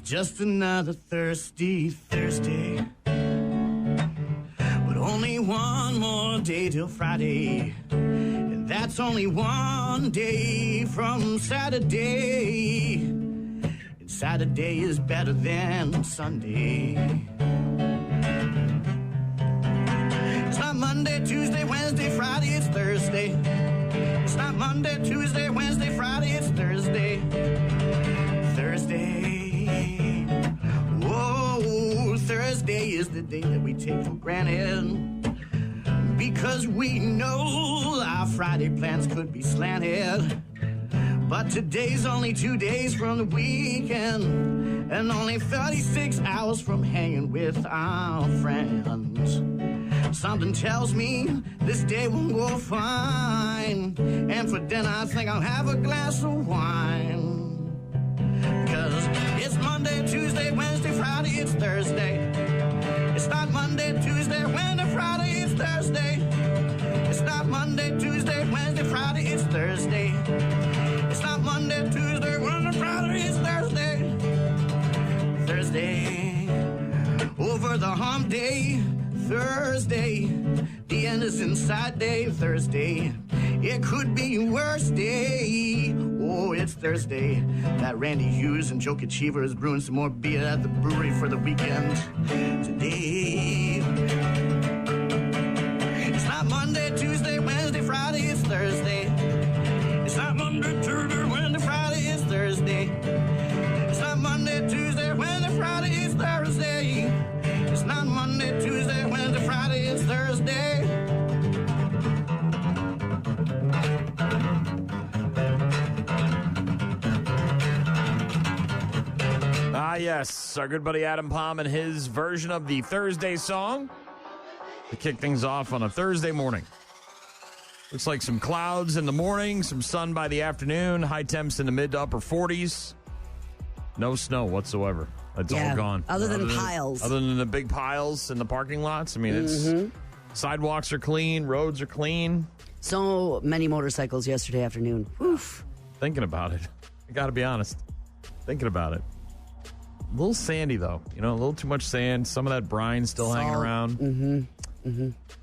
Just another thirsty Thursday. But only one more day till Friday. And that's only one day from Saturday. And Saturday is better than Sunday. It's not Monday, Tuesday, Wednesday, Friday, it's Thursday. It's not Monday, Tuesday, Wednesday, Friday, it's Thursday. Thursday. Whoa, Thursday is the day that we take for granted. Because we know our Friday plans could be slanted. But today's only 2 days from the weekend. And only 36 hours from hanging with our friends. Something tells me this day will go fine. And for dinner I think I'll have a glass of wine. Cause it's Monday, Tuesday, Wednesday, Friday, it's Thursday. It's not Monday, Tuesday, Wednesday, Friday, it's Thursday. It's not Monday, Tuesday, Wednesday, Friday, it's Thursday. It's not Monday, Tuesday, Wednesday, Friday, it's Thursday. Thursday, over the hump day, Thursday. The end is inside day, Thursday. It could be worse day. Oh, it's Thursday. That Randy Hughes and Joe Kachiver is brewing some more beer at the brewery for the weekend today. It's not Monday, Tuesday, Wednesday, Friday, it's Thursday. It's not Monday, Tuesday, Wednesday, Friday, it's Thursday. It's not Monday, Tuesday, Wednesday, Friday, it's Thursday. It's not Monday, Tuesday, Wednesday, Friday, it's Thursday. Yes, our good buddy Adam Palm and his version of the Thursday song to kick things off on a Thursday morning. Looks like some clouds in the morning, some sun by the afternoon, high temps in the mid to upper 40s. No snow whatsoever. It's all gone. Other than piles. Other than the big piles in the parking lots. I mean, it's sidewalks are clean, roads are clean. So many motorcycles yesterday afternoon. Oof. Thinking about it. I got to be honest. Thinking about it. A little sandy, though. You know, a little too much sand. Some of that brine still hanging around.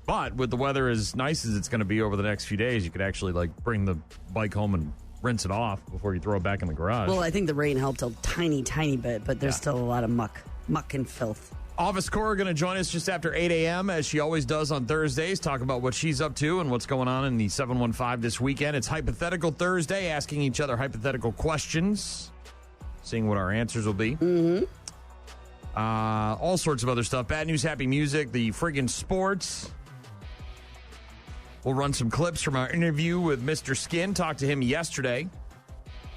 But with the weather as nice as it's going to be over the next few days, you could actually, like, bring the bike home and rinse it off before you throw it back in the garage. Well, I think the rain helped a tiny bit, but there's still a lot of muck and filth. Office Cora going to join us just after 8 a.m., as she always does on Thursdays, talk about what she's up to and what's going on in the 715 this weekend. It's Hypothetical Thursday, asking each other hypothetical questions, seeing what our answers will be. All sorts of other stuff. Bad news, happy music, the friggin' sports. We'll run some clips from our interview with Mr. Skin. Talked to him yesterday.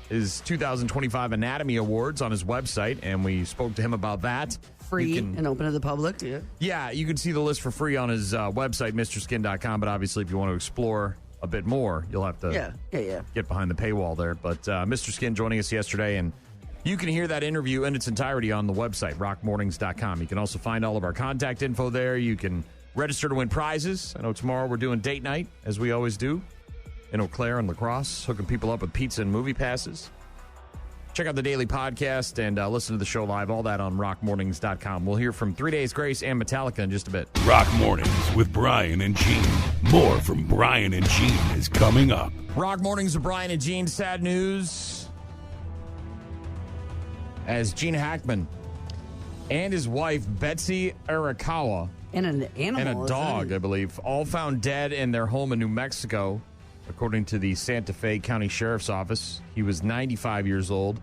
His 2025 Anatomy Awards on his website, and we spoke to him about that. Free and open to the public. Yeah, you can see the list for free on his website, MrSkin.com. But obviously, if you want to explore a bit more, you'll have to get behind the paywall there. But Mr. Skin joining us yesterday, and you can hear that interview in its entirety on the website, rockmornings.com. You can also find all of our contact info there. You can register to win prizes. I know tomorrow we're doing date night, as we always do, in Eau Claire and La Crosse, hooking people up with pizza and movie passes. Check out the daily podcast and listen to the show live, all that on rockmornings.com. We'll hear from 3 Days Grace and Metallica in just a bit. Rock Mornings with Brian and Gene. More from Brian and Gene is coming up. Rock Mornings with Brian and Gene. Sad news, as Gene Hackman and his wife, Betsy Arakawa, and an animal. And a dog, I believe, all found dead in their home in New Mexico, according to the Santa Fe County Sheriff's Office. He was 95 years old.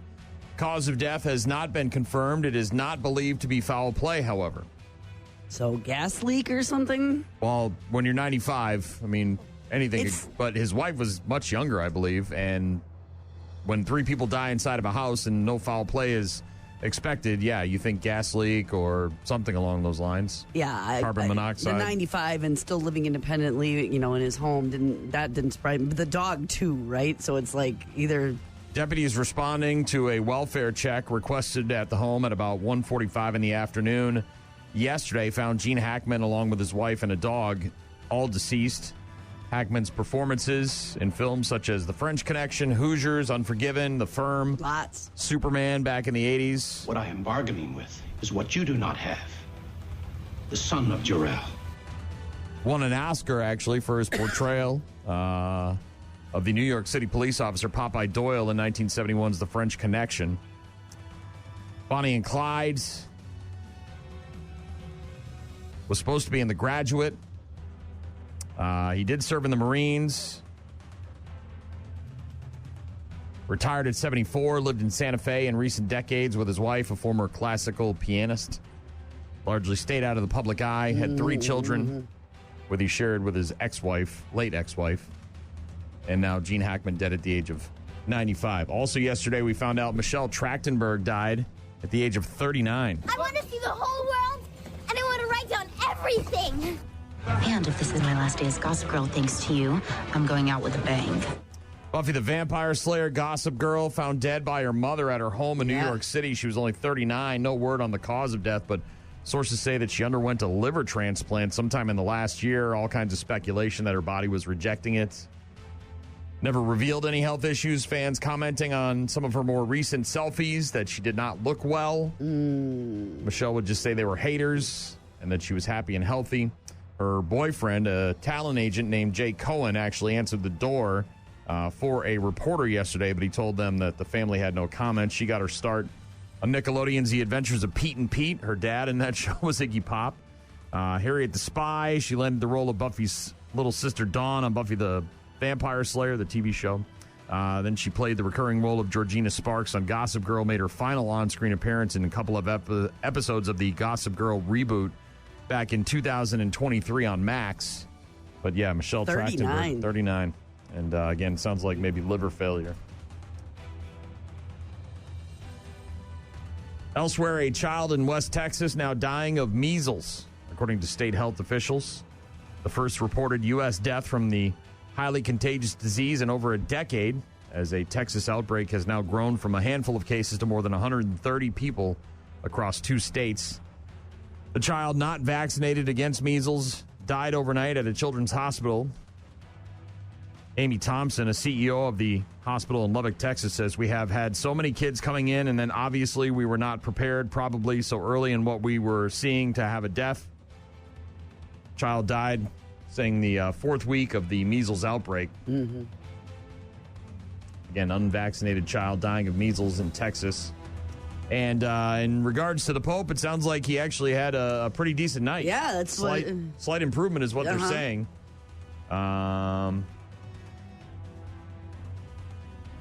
Cause of death has not been confirmed. It is not believed to be foul play, however. So gas leak or something? Well, when you're 95, I mean, anything. But his wife was much younger, I believe. And when 3 people die inside of a house and no foul play is expected, you think gas leak or something along those lines. Yeah. Carbon monoxide. The 95 and still living independently, in his home, didn't surprise me. But the dog, too, right? So it's like either... Deputies responding to a welfare check requested at the home at about 1:45 in the afternoon yesterday found Gene Hackman along with his wife and a dog, all deceased. Hackman's performances in films such as The French Connection, Hoosiers, Unforgiven, The Firm, Lots. Superman back in the 80s. What I am bargaining with is what you do not have. The son of Jor-El. Won an Oscar, actually, for his portrayal of the New York City police officer Popeye Doyle in 1971's The French Connection. Bonnie and Clyde was supposed to be in The Graduate. He did serve in the Marines. Retired at 74, lived in Santa Fe in recent decades with his wife, a former classical pianist. Largely stayed out of the public eye, had 3 children, with he shared with his ex-wife, late ex-wife. And now Gene Hackman dead at the age of 95. Also yesterday, we found out Michelle Trachtenberg died at the age of 39. I want to see the whole world, and I want to write down everything. And if this is my last day as Gossip Girl, thanks to you, I'm going out with a bang. Buffy the Vampire Slayer Gossip Girl found dead by her mother at her home in New York City. She was only 39. No word on the cause of death, but sources say that she underwent a liver transplant sometime in the last year. All kinds of speculation that her body was rejecting it. Never revealed any health issues. Fans commenting on some of her more recent selfies that she did not look well. Michelle would just say they were haters and that she was happy and healthy. Her boyfriend, a talent agent named Jay Cohen, actually answered the door for a reporter yesterday, but he told them that the family had no comment. She got her start on Nickelodeon's The Adventures of Pete and Pete. Her dad in that show was Iggy Pop. Harriet the Spy, she landed the role of Buffy's little sister Dawn on Buffy the Vampire Slayer, the TV show. Then she played the recurring role of Georgina Sparks on Gossip Girl, made her final on-screen appearance in a couple of episodes of the Gossip Girl reboot back in 2023 on Max. But yeah, Michelle Trachtenberg, 39. And again, sounds like maybe liver failure. Elsewhere, a child in West Texas now dying of measles, according to state health officials. The first reported U.S. death from the highly contagious disease in over a decade, as a Texas outbreak has now grown from a handful of cases to more than 130 people across 2 states. The child not vaccinated against measles died overnight at a children's hospital. Amy Thompson, a CEO of the hospital in Lubbock, Texas, says, "We have had so many kids coming in, and then obviously we were not prepared probably so early in what we were seeing to have a death." Child died, saying the 4th week of the measles outbreak. Again, unvaccinated child dying of measles in Texas. And in regards to the Pope, it sounds like he actually had a pretty decent night. Yeah, that's slight improvement is what they're saying.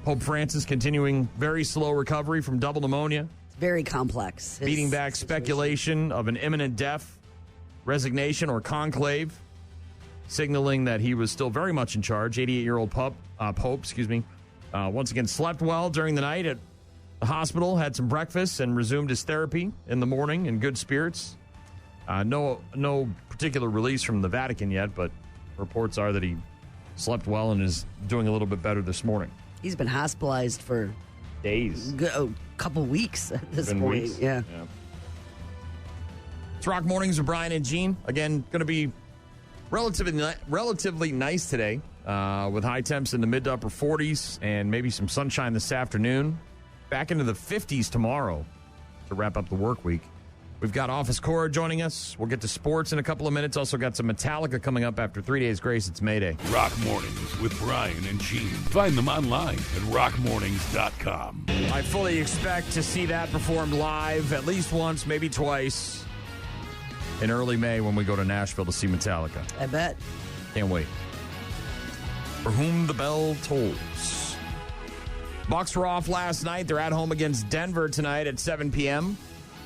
Pope Francis continuing very slow recovery from double pneumonia. Very complex. Beating back speculation of an imminent death, resignation, or conclave, signaling that he was still very much in charge. 88-year-old Pope, once again slept well during the night at the hospital, had some breakfast, and resumed his therapy in the morning in good spirits. No particular release from the Vatican yet, but reports are that he slept well and is doing a little bit better this morning. He's been hospitalized for days, a couple weeks at this point. Weeks. Yeah. It's Rock Mornings with Brian and Gene. Again, going to be relatively nice today with high temps in the mid to upper 40s and maybe some sunshine this afternoon. Back into the 50s tomorrow to wrap up the work week. We've got Office Cora joining us. We'll get to sports in a couple of minutes. Also got some Metallica coming up after 3 days grace. It's May Day. Rock Mornings with Brian and Gene. Find them online at rockmornings.com. I fully expect to see that performed live at least once, maybe twice, in early May when we go to Nashville to see Metallica. I bet. Can't wait. For whom the bell tolls. Bucks were off last night. They're at home against Denver tonight at 7 p.m.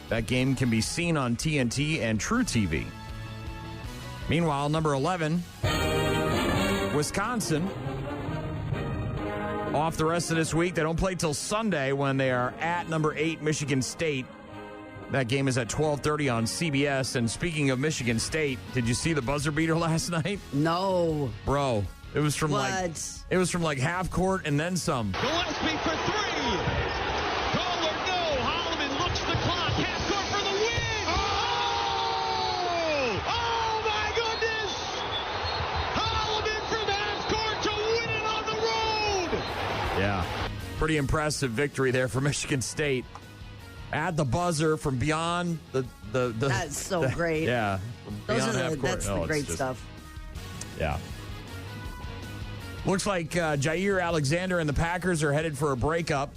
That game can be seen on TNT and True TV. Meanwhile, number 11, Wisconsin, off the rest of this week. They don't play till Sunday when they are at number 8, Michigan State. That game is at 12:30 on CBS. And speaking of Michigan State, did you see the buzzer beater last night? No. Bro, it was from like half court and then some. Gillespie for 3. Goal or no. Holloman looks the clock. Half court for the win. Oh! Oh, my goodness! Holloman from Pretty impressive victory there for Michigan State. At the buzzer from beyond the That's so great. Yeah. That's the great stuff. Yeah. Looks like Jair Alexander and the Packers are headed for a breakup.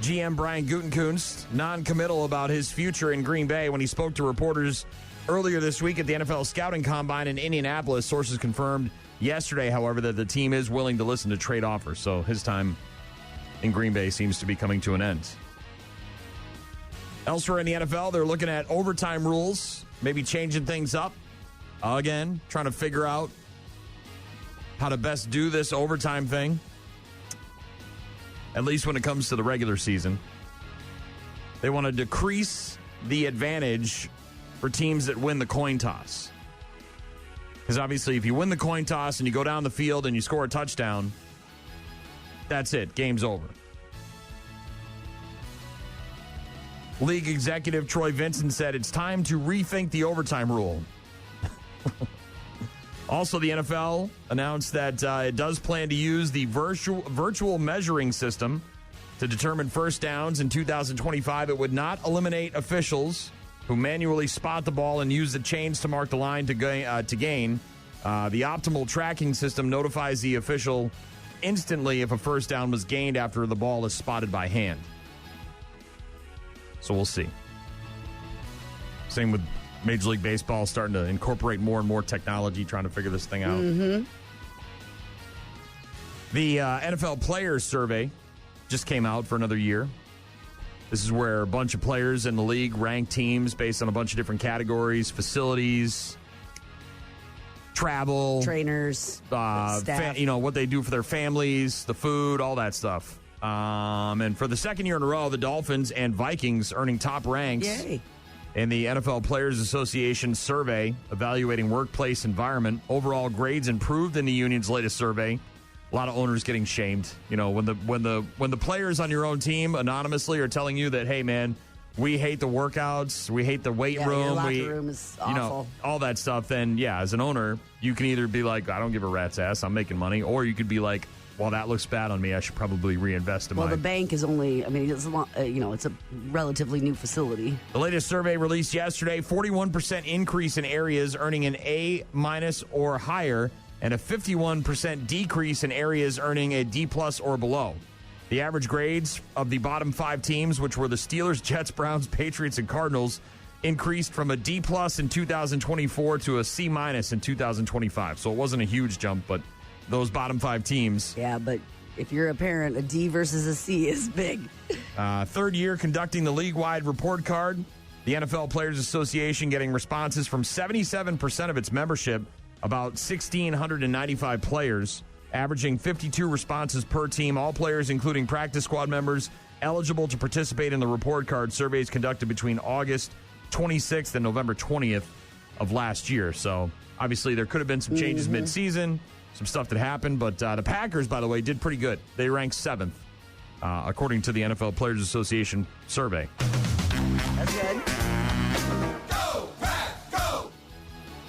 GM Brian Gutekunst non-committal about his future in Green Bay when he spoke to reporters earlier this week at the NFL Scouting Combine in Indianapolis. Sources confirmed yesterday, however, that the team is willing to listen to trade offers. So his time in Green Bay seems to be coming to an end. Elsewhere in the NFL, they're looking at overtime rules, maybe changing things up. Again, trying to figure out how to best do this overtime thing, at least when it comes to the regular season. They want to decrease the advantage for teams that win the coin toss. Because obviously, if you win the coin toss and you go down the field and you score a touchdown, that's it. Game's over. League executive Troy Vincent said it's time to rethink the overtime rule. Also, the NFL announced that it does plan to use the virtual measuring system to determine first downs in 2025. It would not eliminate officials who manually spot the ball and use the chains to mark the line to gain. The optimal tracking system notifies the official instantly if a first down was gained after the ball is spotted by hand. So we'll see. Same with Major League Baseball starting to incorporate more and more technology, trying to figure this thing out. Mm-hmm. The NFL Players Survey just came out for another year. This is where a bunch of players in the league rank teams based on a bunch of different categories, facilities, travel, trainers, staff. What they do for their families, the food, all that stuff. And for the second year in a row, the Dolphins and Vikings earning top ranks. Yay. In the NFL Players Association survey evaluating workplace environment. Overall grades improved in the union's latest survey. A lot of owners getting shamed. You know, when the players on your own team anonymously are telling you that, hey man, we hate the workouts, we hate the weight room, your locker room is awful. All that stuff, then yeah, as an owner, you can either be like, I don't give a rat's ass, I'm making money, or you could be like, well, that looks bad on me. I should probably reinvest in the bank is only, it's a relatively new facility. The latest survey released yesterday, 41% increase in areas earning an A- or higher, and a 51% decrease in areas earning a D+ or below. The average grades of the bottom 5 teams, which were the Steelers, Jets, Browns, Patriots, and Cardinals, increased from a D+ in 2024 to a C- in 2025. So it wasn't a huge jump, but those bottom 5 teams. Yeah, but if you're a parent, a D versus a C is big. Third year conducting the league-wide report card. The NFL Players Association getting responses from 77% of its membership, about 1,695 players, averaging 52 responses per team. All players, including practice squad members, eligible to participate in the report card. Surveys conducted between August 26th and November 20th of last year. So, obviously, there could have been some changes mid-season. Some stuff that happened, but the Packers, by the way, did pretty good. They ranked 7th, according to the NFL Players Association survey. That's good. Go, Pack, go!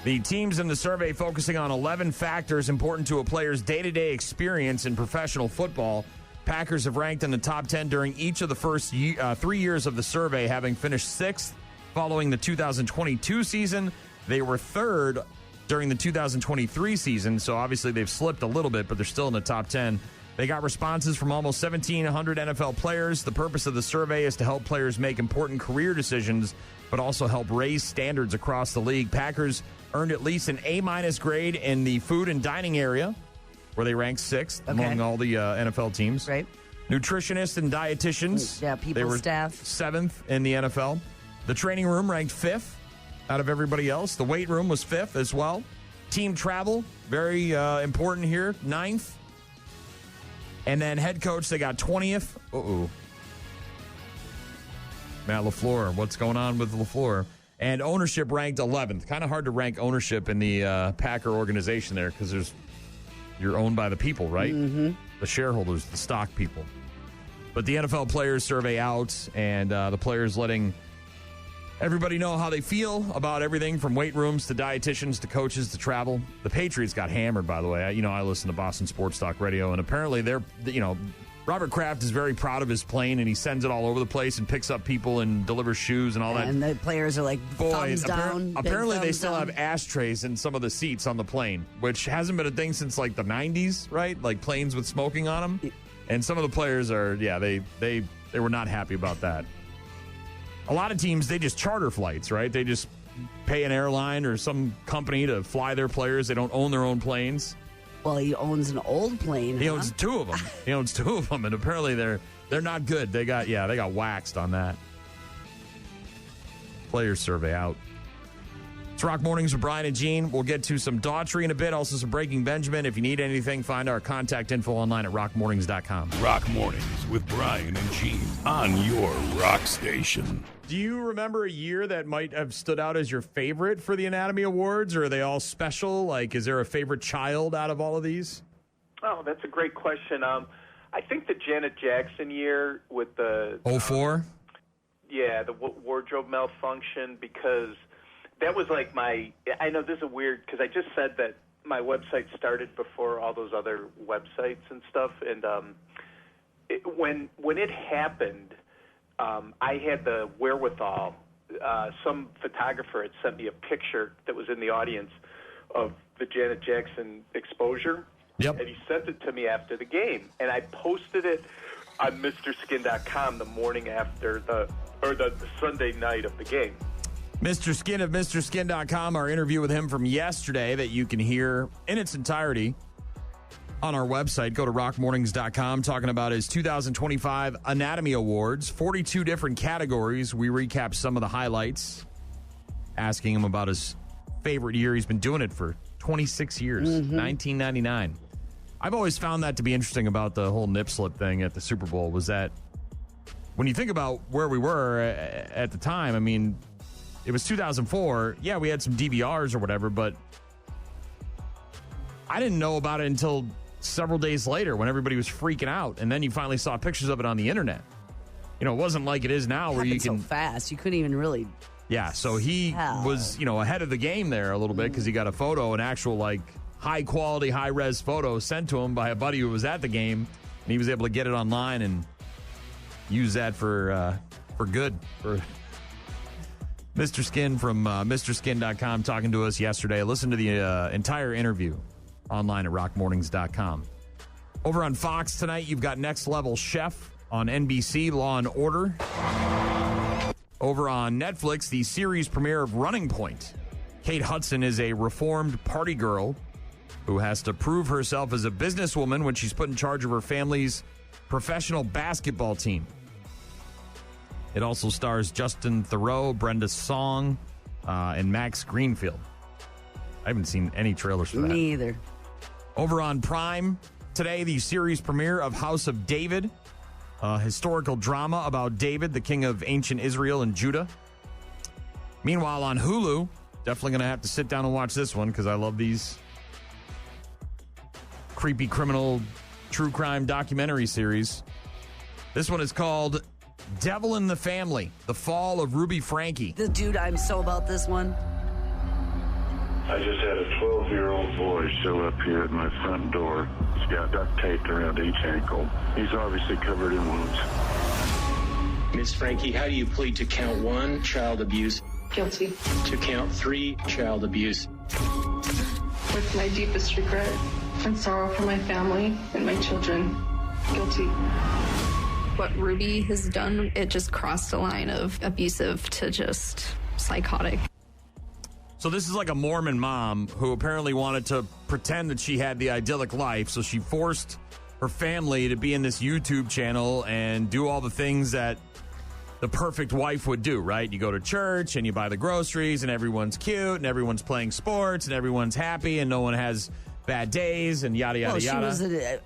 The teams in the survey focusing on 11 factors important to a player's day-to-day experience in professional football. Packers have ranked in the top 10 during each of the first 3 years of the survey, having finished 6th following the 2022 season. They were 3rd during the 2023 season, so obviously they've slipped a little bit, but they're still in the top 10. They got responses from almost 1,700 NFL players. The purpose of the survey is to help players make important career decisions, but also help raise standards across the league. Packers earned at least an A- grade in the food and dining area, where they ranked 6th among all the NFL teams. Right. Nutritionists and dietitians. Yeah, they were staff. 7th in the NFL. The training room ranked 5th. Out of everybody else. The weight room was 5th as well. Team travel, very important here, 9th. And then head coach, they got 20th. Matt LaFleur, what's going on with LaFleur? And ownership ranked 11th. Kind of hard to rank ownership in the Packer organization there because you're owned by the people, right? Mm-hmm. The shareholders, the stock people. But the NFL Players survey out, and the players letting everybody know how they feel about everything from weight rooms to dietitians to coaches to travel. The Patriots got hammered, by the way. I listen to Boston Sports Talk Radio, and apparently they're Robert Kraft is very proud of his plane, and he sends it all over the place and picks up people and delivers shoes and all that. And the players are like, thumbs down. Apparently, they thumbs still down. have ashtrays in some of the seats on the plane, which hasn't been a thing since like the 90s, right? Like planes with smoking on them. And some of the players are, they were not happy about that. A lot of teams, they just charter flights, right? They just pay an airline or some company to fly their players. They don't own their own planes. Well, he owns an old plane. He owns two of them. And apparently they're not good. They got waxed on that. Players survey out. It's Rock Mornings with Brian and Gene. We'll get to some Daughtry in a bit, also some Breaking Benjamin. If you need anything, find our contact info online at rockmornings.com. Rock Mornings with Brian and Gene on your rock station. Do you remember a year that might have stood out as your favorite for the Anatomy Awards, or are they all special? Like, is there a favorite child out of all of these? Oh, that's a great question. I think the Janet Jackson year with the... 04? Yeah, the wardrobe malfunction, because that was like my... I know this is weird, because I just said that my website started before all those other websites and stuff, and when it happened... I had the wherewithal. Some photographer had sent me a picture that was in the audience of the Janet Jackson exposure. Yep. And he sent it to me after the game. And I posted it on MrSkin.com the morning after the Sunday night of the game. Mr. Skin of MrSkin.com, our interview with him from yesterday that you can hear in its entirety on our website. Go to rockmornings.com, talking about his 2025 Anatomy Awards, 42 different categories. We recap some of the highlights, asking him about his favorite year. He's been doing it for 26 years, 1999. I've always found that to be interesting about the whole nip slip thing at the Super Bowl, was that when you think about where we were at the time, I mean, it was 2004. Yeah, we had some DVRs or whatever, but I didn't know about it until several days later when everybody was freaking out, and then you finally saw pictures of it on the internet. You know, it wasn't like it is now where you can... so fast, you couldn't even really... Yeah, so he was, ahead of the game there a little bit, because he got a photo, an actual, like, high-quality, high-res photo sent to him by a buddy who was at the game, and he was able to get it online and use that for good. For Mr. Skin from MrSkin.com talking to us yesterday. Listen to the entire interview online at rockmornings.com. Over on Fox tonight, you've got Next Level Chef. On NBC, Law and Order. Over on Netflix, the series premiere of Running Point. Kate Hudson is a reformed party girl who has to prove herself as a businesswoman when she's put in charge of her family's professional basketball team. It also stars Justin Theroux, Brenda Song, and Max Greenfield. I haven't seen any trailers for that. Me either. Over on Prime today, the series premiere of House of David, a historical drama about David, the king of ancient Israel and Judah. Meanwhile, on Hulu, definitely going to have to sit down and watch this one because I love these creepy criminal true crime documentary series. This one is called Devil in the Family, The Fall of Ruby Franke. Dude, I'm so about this one. I just had a 12-year-old boy show up here at my front door. He's got duct taped around each ankle. He's obviously covered in wounds. Miss Franke, how do you plead to count 1, child abuse? Guilty. To count 3, child abuse? With my deepest regret and sorrow for my family and my children. Guilty. What Ruby has done, it just crossed a line of abusive to just psychotic. So this is like a Mormon mom who apparently wanted to pretend that she had the idyllic life. So she forced her family to be in this YouTube channel and do all the things that the perfect wife would do, right? You go to church and you buy the groceries and everyone's cute and everyone's playing sports and everyone's happy and no one has bad days and yada, yada, yada.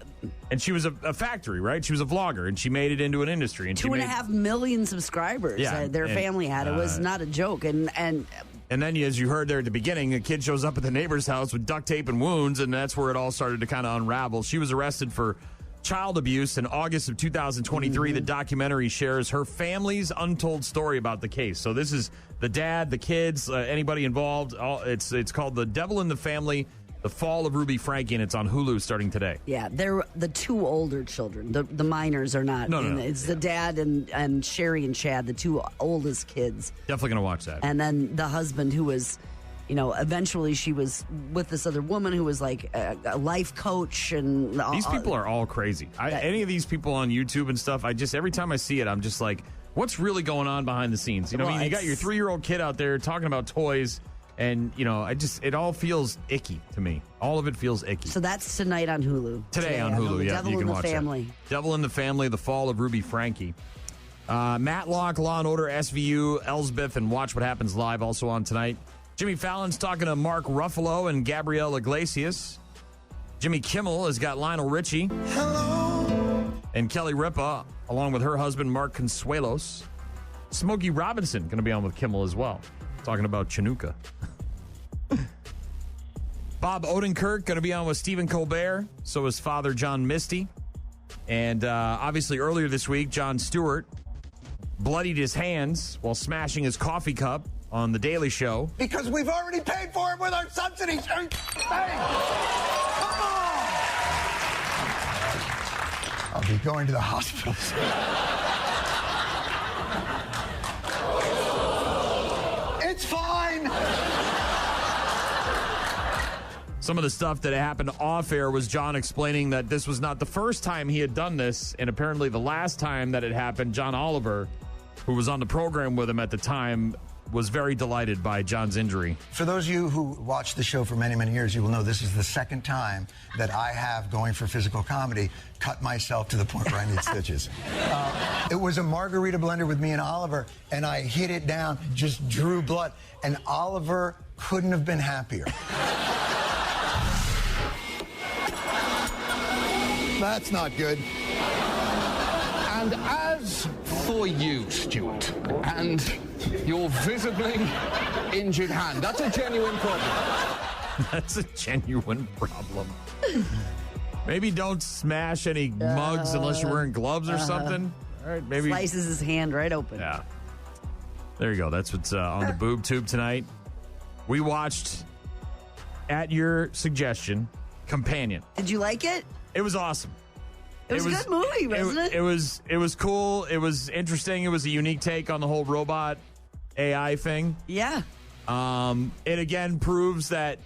And she was a factory, right? She was a vlogger and she made it into an industry. And 2.5 million subscribers their family had. It was not a joke. And then, as you heard there at the beginning, a kid shows up at the neighbor's house with duct tape and wounds, and that's where it all started to kind of unravel. She was arrested for child abuse in August of 2023. The documentary shares her family's untold story about the case. So this is the dad, the kids, anybody involved. It's called The Devil in the Family, The Fall of Ruby Frankie, and it's on Hulu starting today. Yeah, they're the two older children. The minors are not. No. It's the dad and Sherry and Chad, the two oldest kids. Definitely going to watch that. And then the husband who was, eventually she was with this other woman who was like a life coach. And these people are all crazy. Any of these people on YouTube and stuff, every time I see it, I'm just like, what's really going on behind the scenes? You got your 3-year-old kid out there talking about toys. And, it all feels icky to me. All of it feels icky. So that's tonight on Hulu. Today on Hulu, yeah. You can watch Family. That. Devil in the Family, The Fall of Ruby Frankie. Matlock, Law & Order, SVU, Elsbeth, and Watch What Happens Live also on tonight. Jimmy Fallon's talking to Mark Ruffalo and Gabrielle Iglesias. Jimmy Kimmel has got Lionel Richie. Hello. And Kelly Ripa, along with her husband, Mark Consuelos. Smokey Robinson going to be on with Kimmel as well. Talking about Chinooka. Bob Odenkirk going to be on with Stephen Colbert. So is Father John Misty. And obviously earlier this week, Jon Stewart bloodied his hands while smashing his coffee cup on The Daily Show. Because we've already paid for it with our subsidies. Hey, come on! I'll be going to the hospital soon. It's fine. Some of the stuff that happened off air was John explaining that this was not the first time he had done this, and apparently the last time that it happened, John Oliver, who was on the program with him at the time, was very delighted by John's injury. For those of you who watched the show for many, many years, you will know this is the second time that I have, going for physical comedy, cut myself to the point where I need stitches. It was a margarita blender with me and Oliver, and I hit it down, just drew blood, and Oliver couldn't have been happier. That's not good. And as for you, Stuart, and your visibly injured hand, that's a genuine problem. That's a genuine problem. Maybe don't smash any mugs unless you're wearing gloves or something. All right, maybe slices his hand right open. Yeah. There you go. That's what's on the boob tube tonight. We watched, at your suggestion, Companion. Did you like it? It was awesome. It was a good movie, wasn't it? It was cool. It was interesting. It was a unique take on the whole robot AI thing. Yeah. It again proves that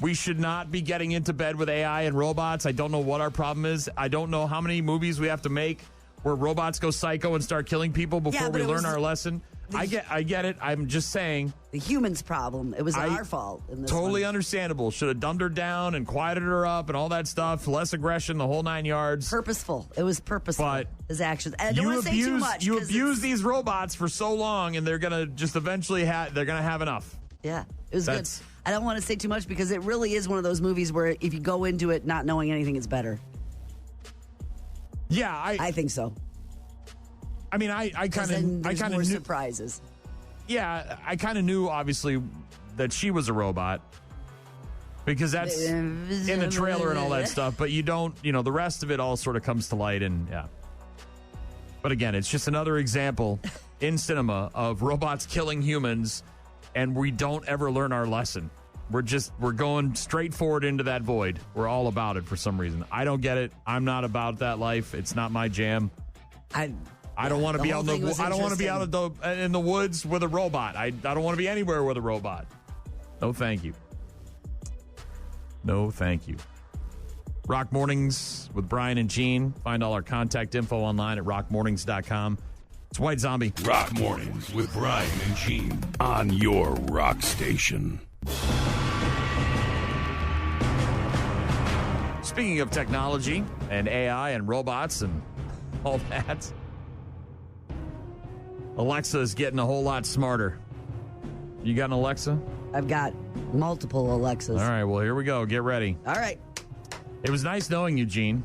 we should not be getting into bed with AI and robots. I don't know what our problem is. I don't know how many movies we have to make where robots go psycho and start killing people before we learn our lesson. I get it. I'm just saying. The human's problem. It was our fault. In this totally understandable. Should have dumbed her down and quieted her up and all that stuff. Less aggression, the whole 9 yards. Purposeful. It was purposeful. But his actions. I don't want to say too much. You abuse these robots for so long, and they're gonna just eventually they're gonna have enough. Yeah, it was good. I don't want to say too much because it really is one of those movies where if you go into it not knowing anything, it's better. Yeah, I think so. I mean, I kind of knew surprises. Yeah, I kind of knew obviously that she was a robot because that's in the trailer and all that stuff. But you don't, the rest of it all sort of comes to light, and yeah. But again, it's just another example in cinema of robots killing humans, and we don't ever learn our lesson. We're going straight forward into that void. We're all about it for some reason. I don't get it. I'm not about that life. It's not my jam. I don't want to be out. I don't want to be out in the woods with a robot. I don't want to be anywhere with a robot. No, thank you. No, thank you. Rock Mornings with Brian and Gene. Find all our contact info online at rockmornings.com. It's White Zombie. Rock Mornings with Brian and Gene on your rock station. Speaking of technology and AI and robots and all that, Alexa is getting a whole lot smarter. You got an Alexa? I've got multiple Alexas. All right, well, here we go. Get ready. All right. It was nice knowing you, Gene.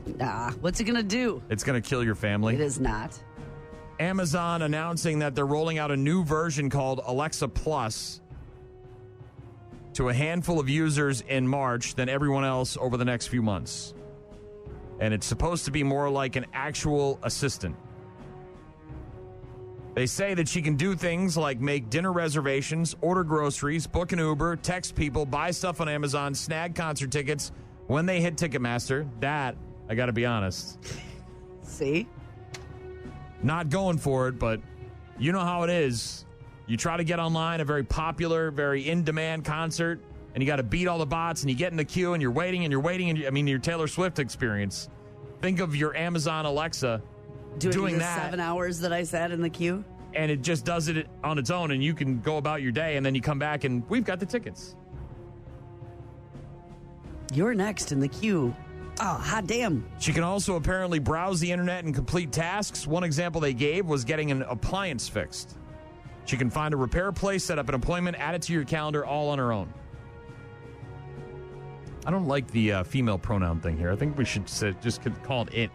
What's it going to do? It's going to kill your family. It is not. Amazon announcing that they're rolling out a new version called Alexa Plus to a handful of users in March than everyone else over the next few months. And it's supposed to be more like an actual assistant. They say that she can do things like make dinner reservations, order groceries, book an Uber, text people, buy stuff on Amazon, snag concert tickets when they hit Ticketmaster. That, I got to be honest. See? Not going for it, but you know how it is. You try to get online a very popular, very in-demand concert, and you got to beat all the bots, and you get in the queue, and you're waiting, and your Taylor Swift experience. Think of your Amazon Alexa doing that. 7 hours that I sat in the queue. And it just does it on its own, and you can go about your day, and then you come back, and we've got the tickets. You're next in the queue. Oh, hot damn. She can also apparently browse the internet and complete tasks. One example they gave was getting an appliance fixed. She can find a repair place, set up an appointment, add it to your calendar, all on her own. I don't like the female pronoun thing here. I think we should just call it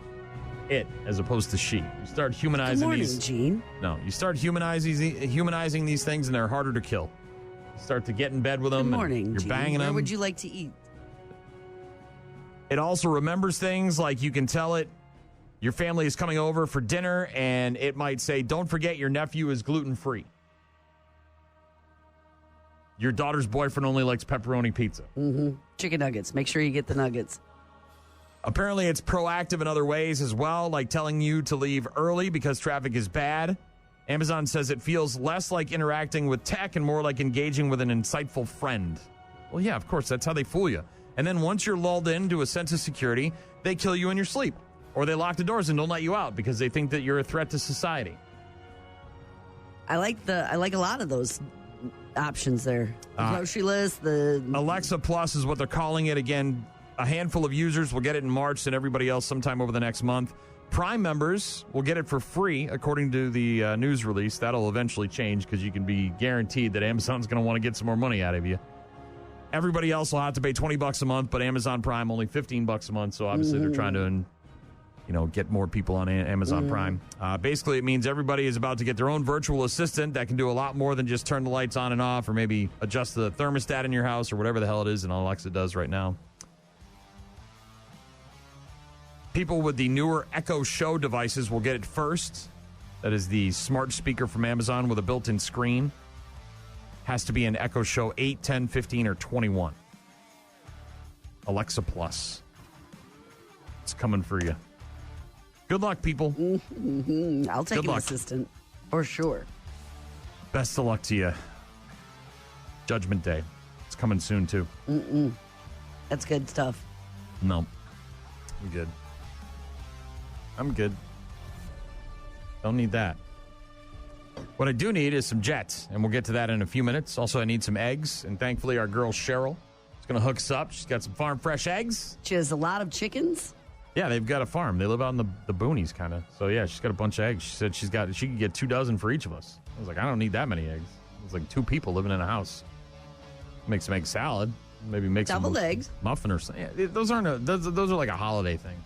as opposed to she. You start humanizing Good morning, these. Gene. No, you start humanizing these things, and they're harder to kill. You start to get in bed with them. Good morning, and you're Gene. banging them. Where would you like to eat? It also remembers things, like you can tell it your family is coming over for dinner, and it might say, "Don't forget your nephew is gluten-free." Your daughter's boyfriend only likes pepperoni pizza. Mm-hmm. Chicken nuggets. Make sure you get the nuggets. Apparently, it's proactive in other ways as well, like telling you to leave early because traffic is bad. Amazon says it feels less like interacting with tech and more like engaging with an insightful friend. Well, yeah, of course, that's how they fool you. And then once you're lulled into a sense of security, they kill you in your sleep. Or they lock the doors and don't let you out because they think that you're a threat to society. I like a lot of those options there. The grocery list, the Alexa Plus is what they're calling it. Again, a handful of users will get it in March and everybody else sometime over the next month. Prime members will get it for free, according to the news release. That'll eventually change because you can be guaranteed that Amazon's going to want to get some more money out of you. Everybody else will have to pay $20 a month, but Amazon Prime only $15 a month. So obviously they're trying to, get more people on Amazon Prime. Basically, it means everybody is about to get their own virtual assistant that can do a lot more than just turn the lights on and off, or maybe adjust the thermostat in your house, or whatever the hell it is, and Alexa does right now. People with the newer Echo Show devices will get it first. That is the smart speaker from Amazon with a built-in screen. Has to be an Echo Show 8, 10, 15, or 21. Alexa Plus. It's coming for you. Good luck, people. Mm-hmm. I'll take an assistant. For sure. Best of luck to you. Judgment Day. It's coming soon, too. That's good stuff. No. I'm good. I'm good. Don't need that. What I do need is some jets, and we'll get to that in a few minutes. Also, I need some eggs, and thankfully our girl Cheryl is going to hook us up. She's got some farm fresh eggs. She has a lot of chickens. Yeah, they've got a farm. They live out in the boonies, kind of. So, yeah, she's got a bunch of eggs. She said she could get 2 dozen for each of us. I was like, I don't need that many eggs. It's like 2 people living in a house. Make some egg salad. Maybe make Deviled some eggs. Muffin or something. Yeah, those are like a holiday thing.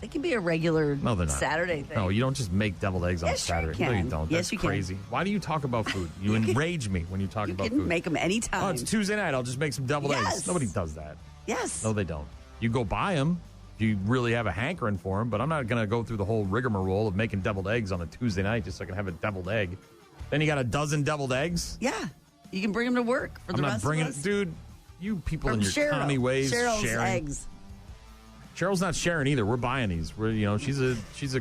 They can be a regular Saturday thing. No, you don't just make deviled eggs on Sure Saturday. you can. No, you don't. Yes, That's you can. crazy. Why do you talk about food? You enrage me when you talk about food. You can make them anytime. Oh, it's Tuesday night. I'll just make some deviled eggs. Nobody does that. Yes. No, they don't. You go buy them if you really have a hankering for them, but I'm not going to go through the whole rigmarole of making deviled eggs on a Tuesday night just so I can have a deviled egg. Then you got a dozen deviled eggs? Yeah. You can bring them to work for the rest of us. Dude, you people From in your commie ways Cheryl's sharing. eggs. Cheryl's not sharing either. We're buying these. She's a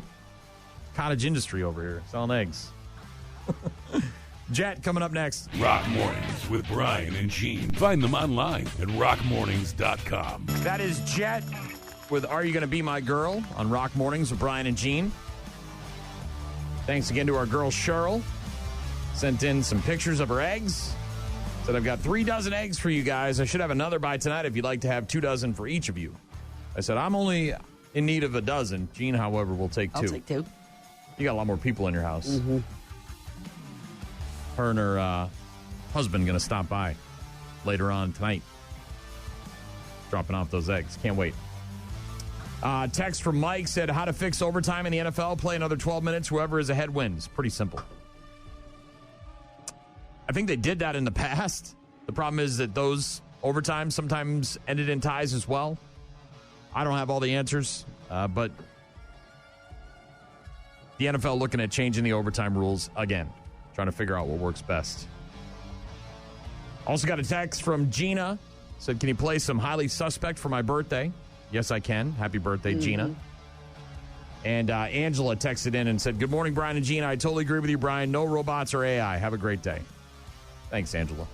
cottage industry over here selling eggs. Jet coming up next. Rock Mornings with Brian and Gene. Find them online at rockmornings.com. That is Jet with Are You Gonna Be My Girl on Rock Mornings with Brian and Gene. Thanks again to our girl Cheryl. Sent in some pictures of her eggs. Said, I've got 3 dozen eggs for you guys. I should have another by tonight if you'd like to have 2 dozen for each of you. I said, I'm only in need of a dozen. Gene, however, will take 2. I'll take 2. You got a lot more people in your house. Mm-hmm. Her and her husband going to stop by later on tonight. Dropping off those eggs. Can't wait. Text from Mike said, how to fix overtime in the NFL. Play another 12 minutes. Whoever is ahead wins. Pretty simple. I think they did that in the past. The problem is that those overtimes sometimes ended in ties as well. I don't have all the answers, but The NFL looking at changing the overtime rules again, trying to figure out what works best. Also got a text from Gina. Said, can you play some Highly Suspect for my birthday? Yes, I can. Happy birthday, Gina. And Angela texted in and said, good morning, Brian and Gina. I totally agree with you, Brian. No robots or AI. Have a great day. Thanks, Angela.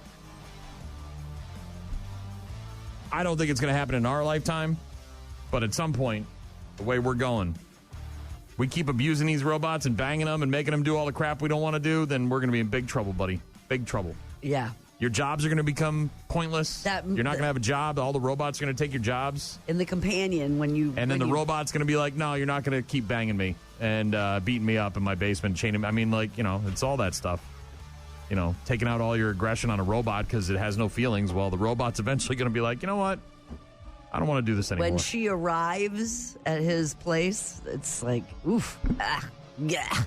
I don't think it's going to happen in our lifetime, but at some point, the way we're going, we keep abusing these robots and banging them and making them do all the crap we don't want to do, then we're going to be in big trouble, buddy. Big trouble. Yeah. Your jobs are going to become pointless. You're not going to have a job. All the robots are going to take your jobs. In the companion, and then the robot's going to be like, no, you're not going to keep banging me and beating me up in my basement, chaining me. I mean, like, it's all that stuff. Taking out all your aggression on a robot because it has no feelings. Well, the robot's eventually going to be like, you know what? I don't want to do this anymore. When she arrives at his place, it's like, oof, yeah.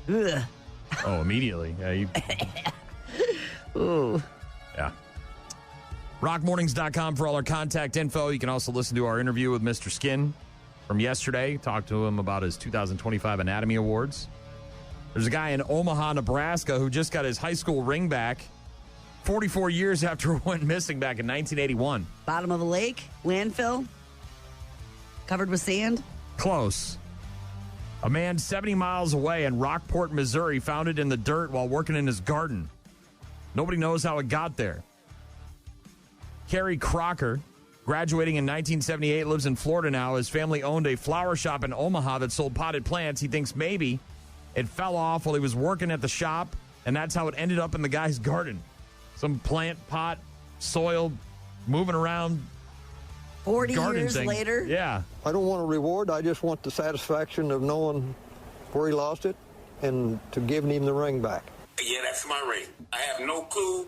Ugh. Oh, immediately. Yeah, Ooh. Yeah. Rockmornings.com for all our contact info. You can also listen to our interview with Mr. Skin from yesterday. Talk to him about his 2025 Anatomy Awards. There's a guy in Omaha, Nebraska who just got his high school ring back 44 years after it went missing back in 1981. Bottom of the lake, landfill, covered with sand. Close. A man 70 miles away in Rockport, Missouri found it in the dirt while working in his garden. Nobody knows how it got there. Kerry Crocker, graduating in 1978, lives in Florida now. His family owned a flower shop in Omaha that sold potted plants. He thinks maybe it fell off while he was working at the shop, and that's how it ended up in the guy's garden. Some plant pot, soil, moving around. 40 years later? Yeah. I don't want a reward. I just want the satisfaction of knowing where he lost it and to giving him the ring back. Yeah, that's my ring. I have no clue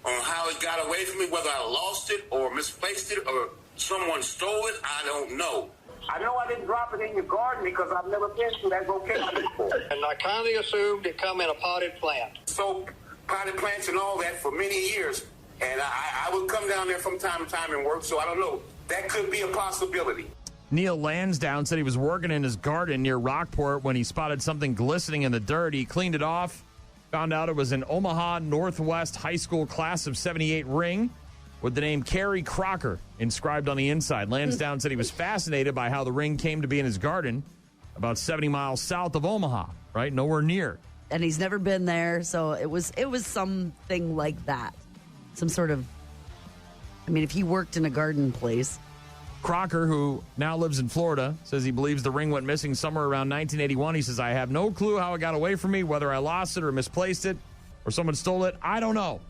on how it got away from me, whether I lost it or misplaced it or someone stole it. I don't know. I know I didn't drop it in your garden because I've never been to that location before. And I kindly assumed it come in a potted plant. So potted plants and all that for many years. And I would come down there from time to time and work, so I don't know. That could be a possibility. Neil Lansdowne said he was working in his garden near Rockport when he spotted something glistening in the dirt. He cleaned it off, found out it was an Omaha Northwest High School class of 78 ring with the name Kerry Crocker inscribed on the inside. Lansdowne said he was fascinated by how the ring came to be in his garden about 70 miles south of Omaha, right? Nowhere near. And he's never been there, so it was something like that. Some sort of, if he worked in a garden place. Crocker, who now lives in Florida, says he believes the ring went missing somewhere around 1981. He says, I have no clue how it got away from me, whether I lost it or misplaced it or someone stole it. I don't know.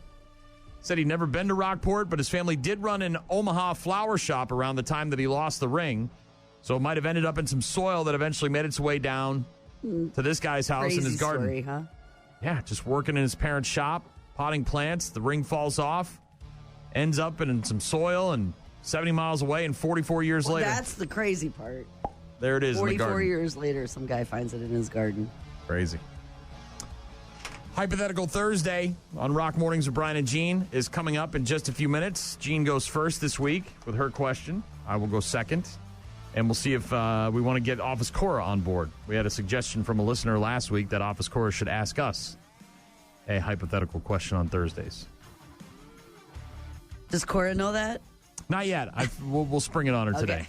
Said he'd never been to Rockport, but his family did run an Omaha flower shop around the time that he lost the ring. So it might have ended up in some soil that eventually made its way down to this guy's house in his garden. Crazy story, huh? Yeah, just working in his parents' shop, potting plants. The ring falls off, ends up in some soil, and 70 miles away and 44 years later. That's the crazy part. There it is in the garden. 44 years later, some guy finds it in his garden. Crazy. Hypothetical Thursday on Rock Mornings with Brian and Gene is coming up in just a few minutes. Gene goes first this week with her question. I will go second. And we'll see if we want to get Office Cora on board. We had a suggestion from a listener last week that Office Cora should ask us a hypothetical question on Thursdays. Does Cora know that? Not yet. We'll spring it on her today.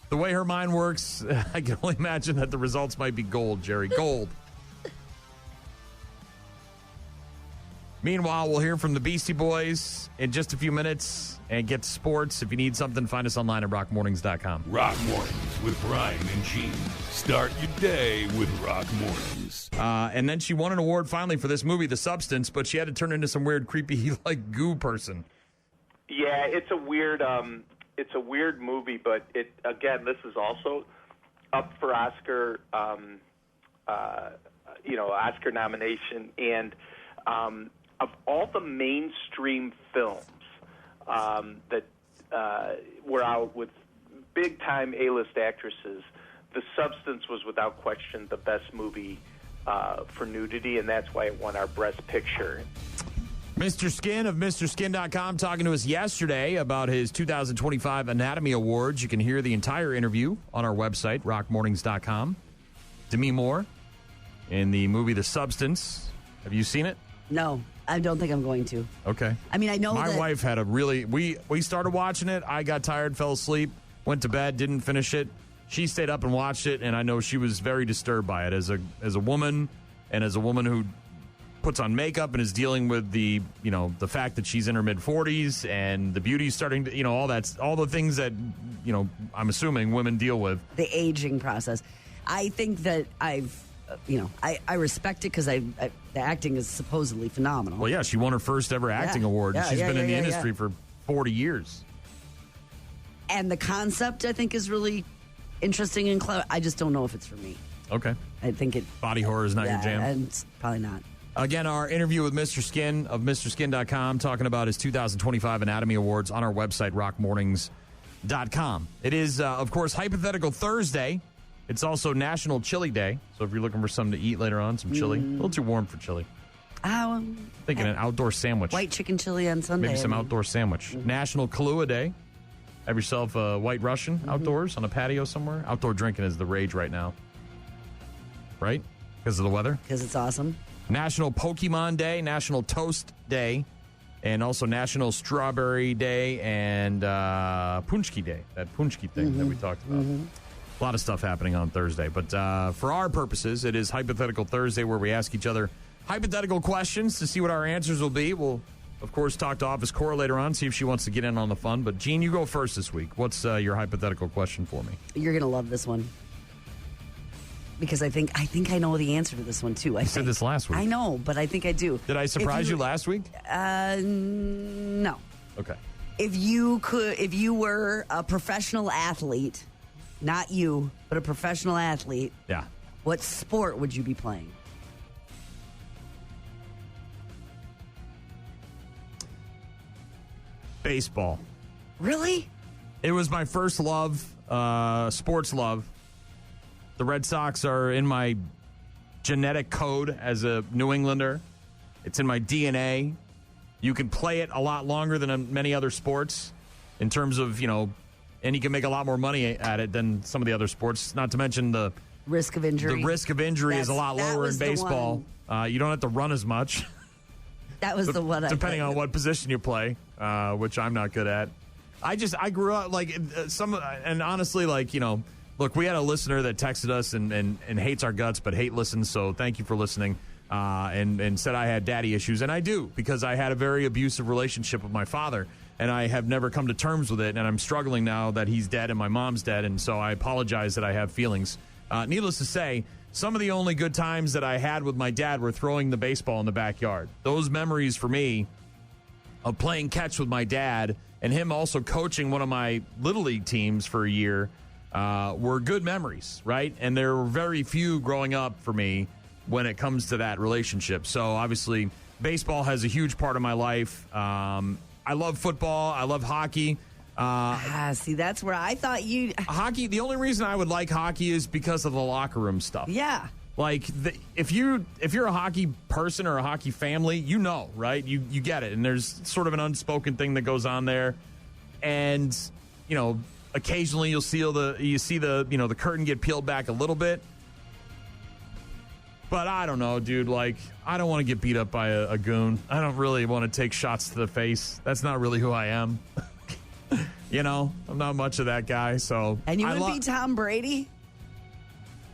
The way her mind works, I can only imagine that the results might be gold, Jerry. Gold. Meanwhile, we'll hear from the Beastie Boys in just a few minutes and get to sports. If you need something, find us online at rockmornings.com. Rock Mornings with Brian and Gene. Start your day with Rock Mornings. And then she won an award finally for this movie, The Substance, but she had to turn into some weird, creepy, goo person. Yeah, it's a weird movie, but this is also up for Oscar, Oscar nomination, and of all the mainstream films that were out with big-time A-list actresses, The Substance was without question the best movie for nudity, and that's why it won our Best Picture. Mr. Skin of MrSkin.com talking to us yesterday about his 2025 Anatomy Awards. You can hear the entire interview on our website, rockmornings.com. Demi Moore in the movie The Substance. Have you seen it? No, I don't think I'm going to. Okay. I mean, I know my that wife had a really... We started watching it. I got tired, fell asleep, went to bed, didn't finish it. She stayed up and watched it, and I know she was very disturbed by it as a woman, and as a woman who puts on makeup and is dealing with the fact that she's in her mid-40s and the beauty's starting to, all the things that, I'm assuming women deal with. The aging process. I think that I respect it because the acting is supposedly phenomenal. Well, yeah, she won her first ever acting award. She's been in the industry for 40 years. And the concept, I think, is really interesting and clever. I just don't know if it's for me. Okay. I think body horror is not your jam? And it's probably not. Again, our interview with Mr. Skin of MrSkin.com, talking about his 2025 Anatomy Awards on our website, rockmornings.com. It is, of course, Hypothetical Thursday. It's also National Chili Day. So if you're looking for something to eat later on, some chili. A little too warm for chili. Thinking an outdoor sandwich. White chicken chili on Sunday. Maybe some outdoor sandwich. National Kahlua Day. Have yourself a White Russian outdoors on a patio somewhere. Outdoor drinking is the rage right now. Right? Because of the weather? Because it's awesome. National Pokemon Day, National Toast Day, and also National Strawberry Day and Punchki Day, that Punchki thing that we talked about. A lot of stuff happening on Thursday. But for our purposes, it is Hypothetical Thursday, where we ask each other hypothetical questions to see what our answers will be. We'll, of course, talk to Office Cora later on, see if she wants to get in on the fun. But, Gene, you go first this week. What's your hypothetical question for me? You're going to love this one. Because I think I know the answer to this one, too. I said this last week. I know, but I think I do. Did I surprise you last week? No. Okay. If you were a professional athlete, not you, but a professional athlete, yeah, what sport would you be playing? Baseball. Really? It was my first love, sports love. The Red Sox are in my genetic code as a New Englander. It's in my DNA. You can play it a lot longer than many other sports in terms of, and you can make a lot more money at it than some of the other sports, not to mention the risk of injury. The risk of injury is a lot lower in baseball. You don't have to run as much. That was the one depending on what position you play, which I'm not good at. I grew up and honestly, look, we had a listener that texted us and hates our guts, but hate listens. So thank you for listening. And said I had daddy issues, and I do, because I had a very abusive relationship with my father, and I have never come to terms with it. And I'm struggling now that he's dead and my mom's dead, and so I apologize that I have feelings. Needless to say, some of the only good times that I had with my dad were throwing the baseball in the backyard. Those memories for me of playing catch with my dad and him also coaching one of my Little League teams for a year were good memories, right? And there were very few growing up for me when it comes to that relationship. So obviously, baseball has a huge part of my life. I love football. I love hockey. See, that's where I thought you... Hockey, the only reason I would like hockey is because of the locker room stuff. Yeah. Like, if you're a hockey person or a hockey family, right? You get it. And there's sort of an unspoken thing that goes on there. And, occasionally you see the curtain get peeled back a little bit. But I don't know, dude. Like, I don't want to get beat up by a goon. I don't really want to take shots to the face. That's not really who I am. I'm not much of that guy. So, and you would be Tom Brady?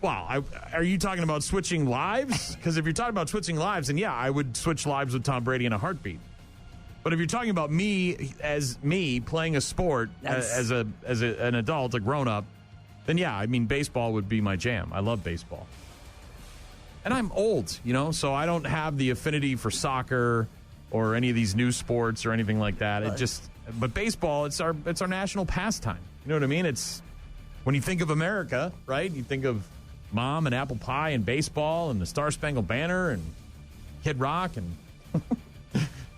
Well, are you talking about switching lives? Because if you're talking about switching lives, then yeah, I would switch lives with Tom Brady in a heartbeat. But if you're talking about me playing a sport as an adult, a grown up, then yeah, I mean, baseball would be my jam. I love baseball. And I'm old, so I don't have the affinity for soccer or any of these new sports or anything like that. But baseball, it's our national pastime. You know what I mean? It's when you think of America, right? You think of Mom and apple pie and baseball and the Star Spangled Banner and Kid Rock and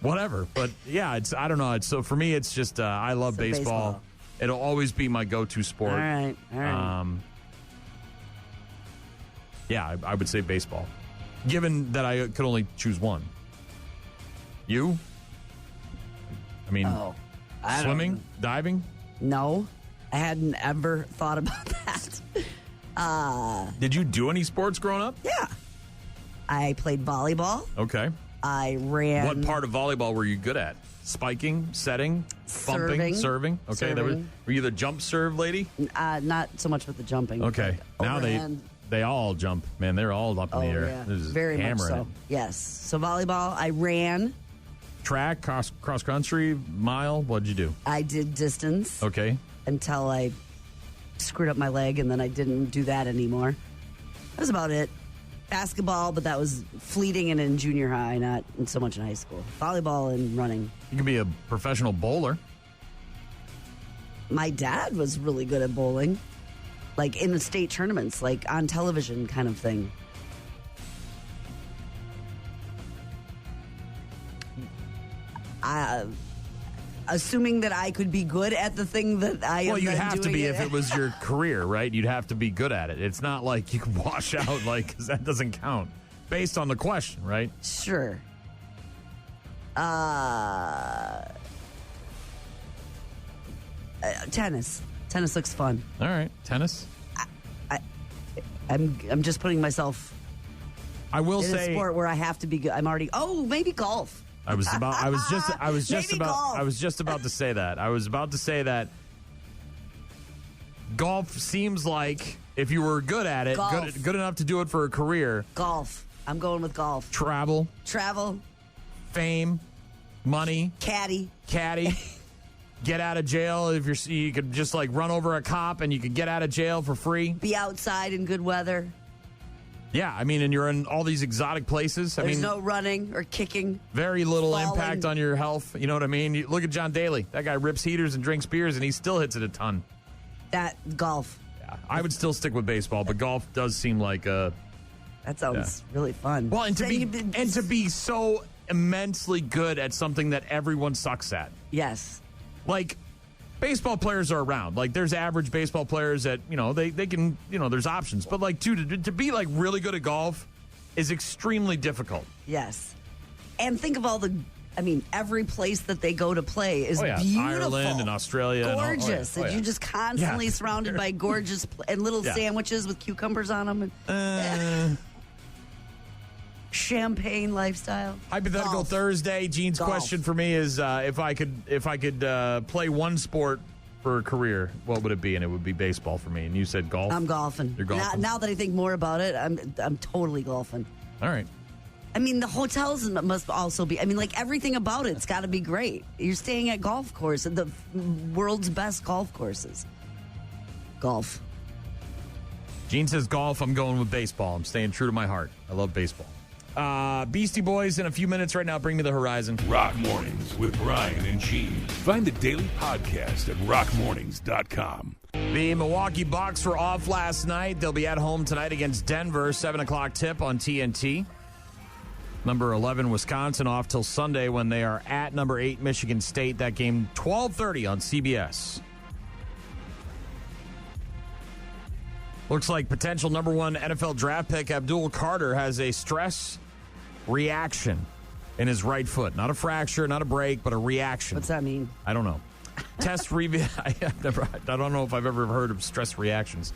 whatever. But yeah, I don't know. So for me, it's just I love baseball. It'll always be my go-to sport. All right. Yeah, I would say baseball, given that I could only choose one. You? I mean, swimming, diving? No, I hadn't ever thought about that. Did you do any sports growing up? Yeah. I played volleyball. Okay. I ran. What part of volleyball were you good at? Spiking, setting, bumping, serving? Okay. Serving. Were you the jump serve lady? Not so much with the jumping. Okay. Now overhand. they all jump, man. They're all up in the air. Yeah. They're just Very much hammering so. it. Yes. So volleyball, I ran. Track, cross country, mile. What'd you do? I did distance. Okay. Until I screwed up my leg, and then I didn't do that anymore. That was about it. Basketball, but that was fleeting and in junior high, not so much in high school. Volleyball and running. You could be a professional bowler. My dad was really good at bowling, like in the state tournaments, like on television kind of thing. Assuming that I could be good at the thing that I am. Well, you'd have to be it. if it was your career, right? You'd have to be good at it. It's not like you can wash out, like, because that doesn't count based on the question, right? Sure. Tennis. Tennis looks fun. All right, tennis. I'm just putting myself. I will in say a sport where I have to be good. I'm already. Oh, maybe golf. I was just about to say that. I was about to say that golf seems like if you were good at it, good enough to do it for a career. Golf. I'm going with golf. Travel. Fame. Money. Caddy. Get out of jail if you could just like run over a cop and you could get out of jail for free. Be outside in good weather. Yeah, I mean, and you're in all these exotic places. There's no running or kicking. Very little falling. impact on your health. You know what I mean? Look at John Daly. That guy rips heaters and drinks beers, and he still hits it a ton. That golf. Yeah, I would still stick with baseball, but golf does seem like a. That sounds really fun. Well, and to be so immensely good at something that everyone sucks at. Yes. Like, baseball players are around. Like, there's average baseball players that, they can, there's options. But, like, to be, like, really good at golf is extremely difficult. Yes. And think of all every place that they go to play is beautiful. Ireland and Australia. Gorgeous. And you're just constantly surrounded by gorgeous and little sandwiches with cucumbers on them. Champagne lifestyle. Hypothetical Thursday. Gene's question for me is if I could play one sport for a career, what would it be? And it would be baseball for me. And you said golf. I'm golfing. You're golfing. Now that I think more about it, I'm totally golfing. All right. I mean, the hotels must also be. I mean, like everything about it's got to be great. You're staying at golf course, the world's best golf courses. Golf. Gene says golf. I'm going with baseball. I'm staying true to my heart. I love baseball. Beastie Boys in a few minutes right now. Bring me the horizon. Rock Mornings with Brian and Gene. Find the daily podcast at rockmornings.com. The Milwaukee Bucks were off last night. They'll be at home tonight against Denver. 7 o'clock tip on TNT. Number 11, Wisconsin, off till Sunday when they are at number 8, Michigan State. That game, 12:30 on CBS. Looks like potential number 1 NFL draft pick Abdul Carter has a stress reaction in his right foot. Not a fracture, not a break, but a reaction. What's that mean? I don't know. Test reveal. I don't know if I've ever heard of stress reactions.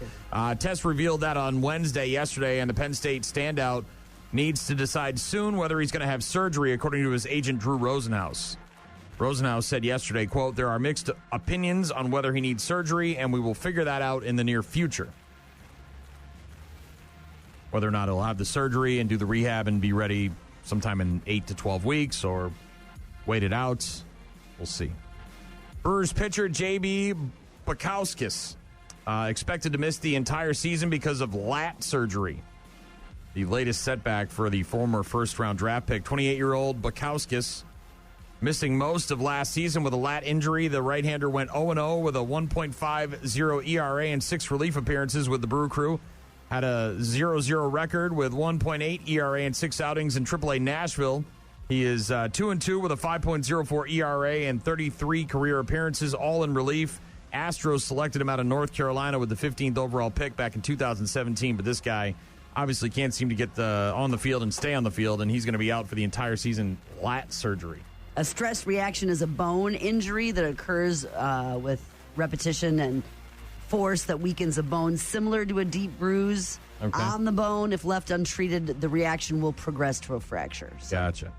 Test revealed that on Wednesday, yesterday, and the Penn State standout needs to decide soon whether he's going to have surgery, according to his agent, Drew Rosenhaus. Rosenhaus said yesterday, quote, "There are mixed opinions on whether he needs surgery, and we will figure that out in the near future." Whether or not he'll have the surgery and do the rehab and be ready sometime in 8 to 12 weeks or wait it out, we'll see. Brewers pitcher J.B. Bukowskis expected to miss the entire season because of lat surgery. The latest setback for the former first-round draft pick. 28-year-old Bukowskis missing most of last season with a lat injury. The right-hander went 0-0 with a 1.50 ERA and 6 relief appearances with the Brew Crew. Had a 0-0 record with 1.8 ERA and 6 outings in AAA Nashville. He is 2-2 with a 5.04 ERA and 33 career appearances, all in relief. Astros selected him out of North Carolina with the 15th overall pick back in 2017, but this guy obviously can't seem to get on the field and stay on the field, and he's going to be out for the entire season. Lat surgery. A stress reaction is a bone injury that occurs with repetition and force that weakens a bone, similar to a deep bruise on the bone. If left untreated, the reaction will progress to a fracture. So. Gotcha.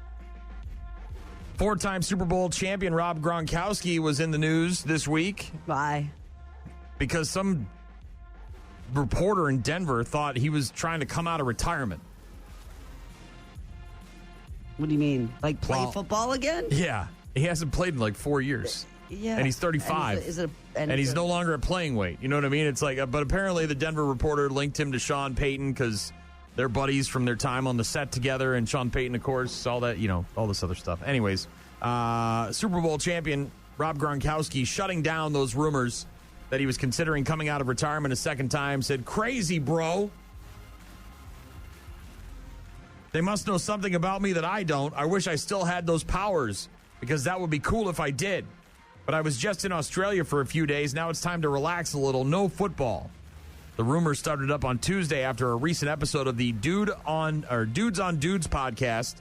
4-time Super Bowl champion Rob Gronkowski was in the news this week. Why? Because some reporter in Denver thought he was trying to come out of retirement. What do you mean? Like play football again? Yeah. He hasn't played in like 4 years. Yeah. And he's 35. And he's no longer at playing weight. You know what I mean? It's like, but apparently the Denver reporter linked him to Sean Payton because they're buddies from their time on the set together. And Sean Payton, of course, all that, all this other stuff. Anyways, Super Bowl champion Rob Gronkowski shutting down those rumors that he was considering coming out of retirement a second time, said, "Crazy, bro. They must know something about me that I don't. I wish I still had those powers because that would be cool if I did. But I was just in Australia for a few days. Now it's time to relax a little. No football." The rumors started up on Tuesday after a recent episode of the Dudes on Dudes podcast,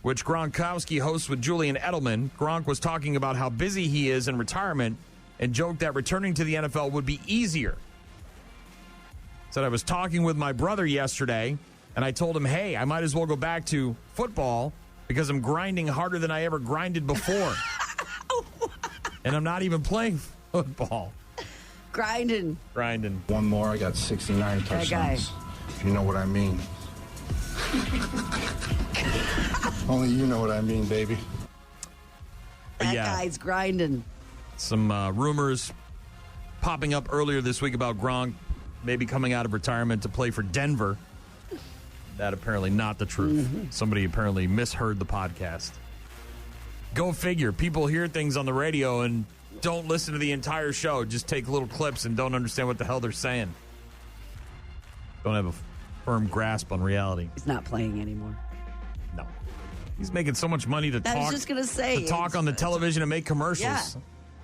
which Gronkowski hosts with Julian Edelman. Gronk was talking about how busy he is in retirement and joked that returning to the NFL would be easier. Said, "I was talking with my brother yesterday, and I told him, hey, I might as well go back to football because I'm grinding harder than I ever grinded before. And I'm not even playing football." Grinding. One more, I got 69 touchdowns. If you know what I mean. Only you know what I mean, baby. That guy's grinding. Some rumors popping up earlier this week about Gronk maybe coming out of retirement to play for Denver. That apparently not the truth. Mm-hmm. Somebody apparently misheard the podcast. Go figure. People hear things on the radio and don't listen to the entire show. Just take little clips and don't understand what the hell they're saying. Don't have a firm grasp on reality. He's not playing anymore. No. He's making so much money to talk. I was just going to say. To talk on the television and make commercials. Yeah.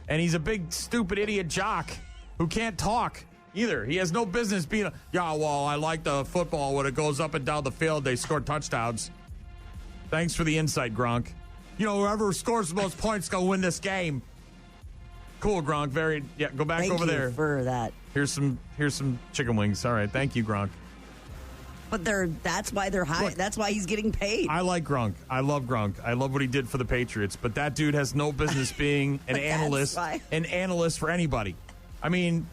And he's a big, stupid idiot jock who can't talk either. He has no business being I like the football when it goes up and down the field. They score touchdowns. Thanks for the insight, Gronk. Whoever scores the most points going to win this game. Cool, Gronk. Go back over there. Thank you for that. Here's some chicken wings. All right, thank you, Gronk. But that's why they're high. Look, that's why he's getting paid. I like Gronk. I love Gronk. I love what he did for the Patriots. But that dude has no business being an analyst for anybody. I mean,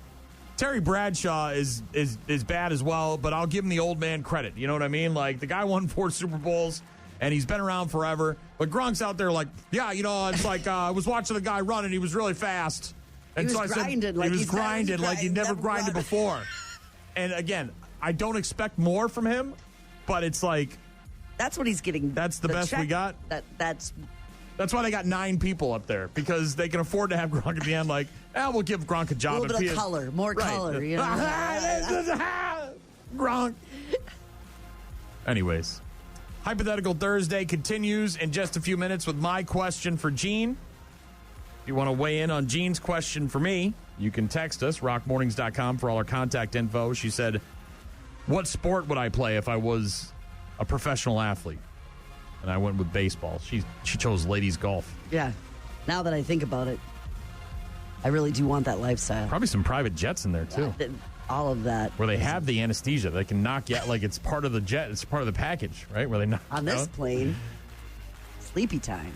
Terry Bradshaw is bad as well, but I'll give him the old man credit. You know what I mean? Like, the guy won 4 Super Bowls, and he's been around forever. But Gronk's out there like, it's like I was watching the guy run, and he was really fast. And he was grinding like he never grinded before. And again, I don't expect more from him, but it's like that's what he's getting. That's the best we got. That's why they got 9 people up there, because they can afford to have Gronk at the end. Like, we'll give Gronk a job. A little bit of color, more color. You know? Gronk. Anyways, Hypothetical Thursday continues in just a few minutes with my question for Gene. If you want to weigh in on Gene's question for me, you can text us, rockmornings.com, for all our contact info. She said, what sport would I play if I was a professional athlete? And I went with baseball. She chose ladies golf. Yeah. Now that I think about it, I really do want that lifestyle. Probably some private jets in there, too. All of that. Where they have the anesthesia. They can knock you out like it's part of the jet. It's part of the package, right? Where they knock on this plane. Sleepy time.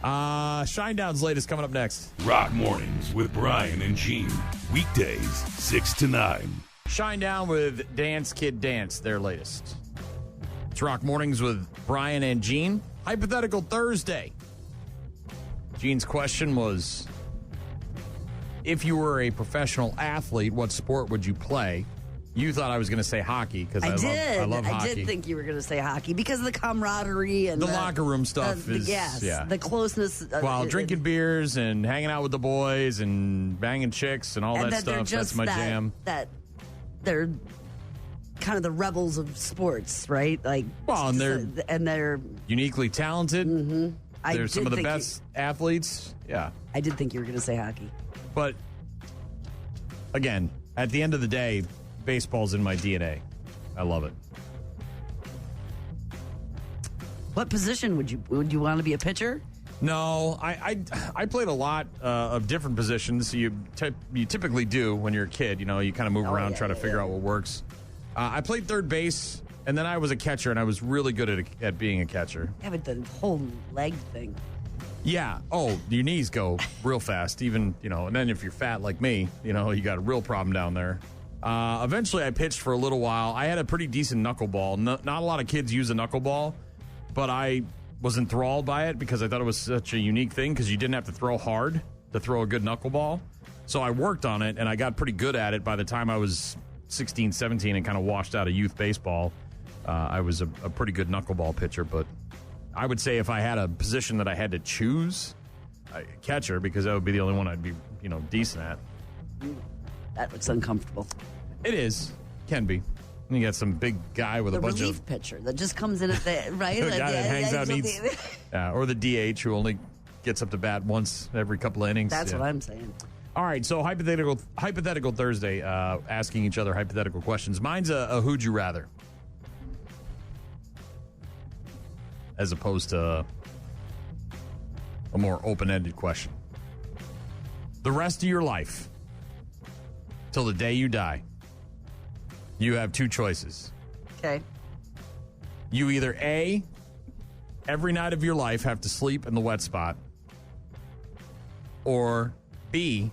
Shinedown's latest coming up next. Rock Mornings with Brian and Gene. Weekdays, 6 to 9. Shinedown with Dance Kid Dance, their latest. It's Rock Mornings with Brian and Gene. Hypothetical Thursday. Gene's question was, if you were a professional athlete, what sport would you play? You thought I was going to say hockey because I love hockey. I did think you were going to say hockey because of the camaraderie and the locker room stuff. The closeness. Drinking beers and hanging out with the boys and banging chicks and all that stuff. That's my jam. That they're kind of the rebels of sports, right? Like, and they're uniquely talented. Mm-hmm. They're some of the best athletes. Yeah, I did think you were going to say hockey. But, again, at the end of the day, baseball's in my DNA. I love it. What position would you want to be? A pitcher? No, I played a lot of different positions. You typically do when you're a kid. You kind of move around, try to figure out what works. I played third base, and then I was a catcher, and I was really good at being a catcher. Yeah, but the whole leg thing. Yeah. Oh, your knees go real fast, even, and then if you're fat like me, you got a real problem down there. Eventually, I pitched for a little while. I had a pretty decent knuckleball. Not a lot of kids use a knuckleball, but I was enthralled by it because I thought it was such a unique thing because you didn't have to throw hard to throw a good knuckleball. So I worked on it, and I got pretty good at it by the time I was 16, 17 and kind of washed out of youth baseball. I was a pretty good knuckleball pitcher, but I would say if I had a position that I had to choose, catcher, because that would be the only one I'd be, decent at. That looks uncomfortable. It is. Can be. And you got some big guy with a bunch of... The relief pitcher that just comes in at the... Right? The guy that hangs out and eats... or the DH who only gets up to bat once every couple of innings. That's what I'm saying. All right, so Hypothetical Thursday, asking each other hypothetical questions. Mine's a who'd you rather, as opposed to a more open-ended question. The rest of your life, till the day you die, you have two choices. Okay. You either A, every night of your life have to sleep in the wet spot, or B,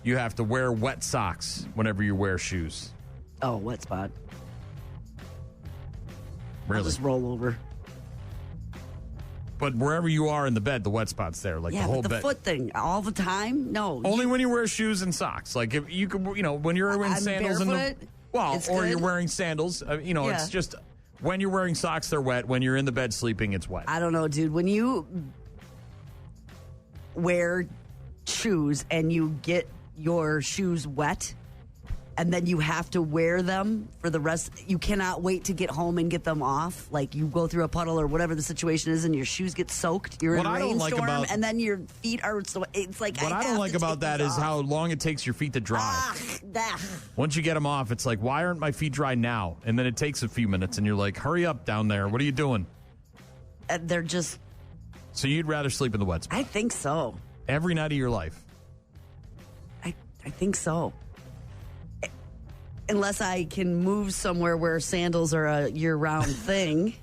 you have to wear wet socks whenever you wear shoes. Oh, wet spot. Really? I'll just roll over. But wherever you are in the bed, the wet spot's there. Like the whole bed. The foot thing all the time? No. Only when you wear shoes and socks. Like if you could, when you're wearing sandals barefoot, or you're wearing sandals. It's just when you're wearing socks, they're wet. When you're in the bed sleeping, it's wet. I don't know, dude. When you wear shoes and you get your shoes wet, and then you have to wear them for the rest. You cannot wait to get home and get them off. Like you go through a puddle or whatever the situation is, and your shoes get soaked. You're in a rainstorm, and then your feet are. It's like what I don't like about that is how long it takes your feet to dry. Once you get them off, it's like, why aren't my feet dry now? And then it takes a few minutes, and you're like, hurry up down there. What are you doing? They're just. So you'd rather sleep in the wet spot? I think so. Every night of your life. I think so. Unless I can move somewhere where sandals are a year-round thing.